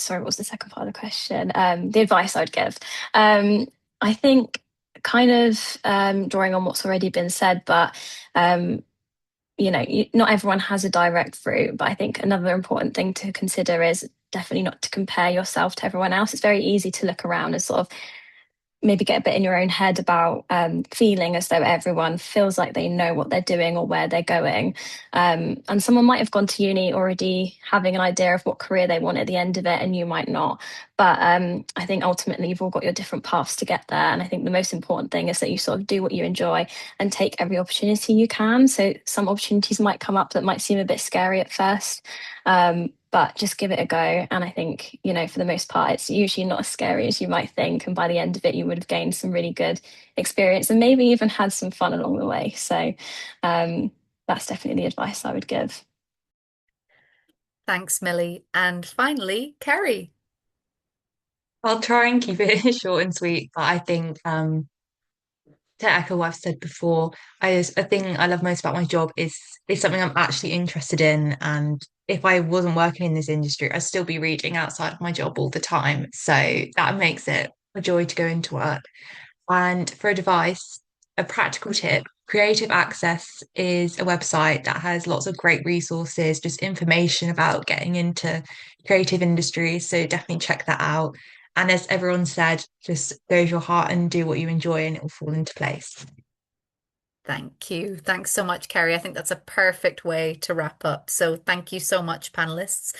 what was the second part of the question? The advice I would give. I think kind of drawing on what's already been said, but not everyone has a direct route. But I think another important thing to consider is definitely not to compare yourself to everyone else. It's very easy to look around and sort of maybe get a bit in your own head about feeling as though everyone feels like they know what they're doing or where they're going. And someone might have gone to uni already having an idea of what career they want at the end of it, and you might not. But I think ultimately you've all got your different paths to get there. And I think the most important thing is that you sort of do what you enjoy and take every opportunity you can. So some opportunities might come up that might seem a bit scary at first. But just give it a go. And I think, for the most part, it's usually not as scary as you might think. And by the end of it, you would have gained some really good experience and maybe even had some fun along the way. So that's definitely the advice I would give. Thanks, Millie. And finally, Kerry. I'll try and keep it short and sweet, but I think to echo what I've said before, a thing I love most about my job is something I'm actually interested in. And if I wasn't working in this industry, I'd still be reading outside of my job all the time. So that makes it a joy to go into work. And for advice, a practical tip, Creative Access is a website that has lots of great resources, just information about getting into creative industries. So definitely check that out. And as everyone said, just go with your heart and do what you enjoy and it will fall into place. Thank you. Thanks so much, Kerry. I think that's a perfect way to wrap up. So thank you so much, panelists.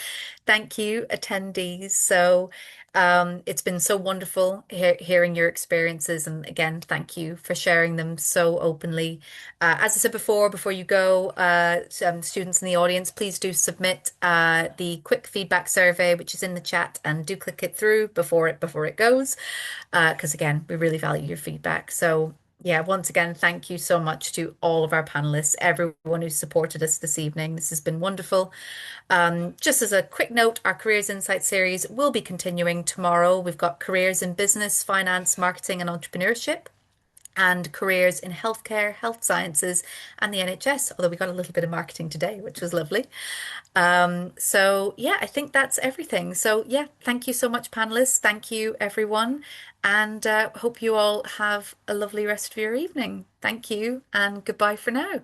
Thank you, attendees. So it's been so wonderful hearing your experiences. And again, thank you for sharing them so openly. As I said before you go, students in the audience, please do submit the quick feedback survey, which is in the chat, and do click it through before it goes, because again, we really value your feedback. So yeah, once again, thank you so much to all of our panelists, everyone who supported us this evening. This has been wonderful. Just as a quick note, our Careers Insight series will be continuing tomorrow. We've got careers in business, finance, marketing, and entrepreneurship, and careers in healthcare, health sciences, and the NHS, although we got a little bit of marketing today, which was lovely. So yeah, I think that's everything. So yeah, thank you so much, panelists. Thank you, everyone. And hope you all have a lovely rest of your evening. Thank you, and goodbye for now.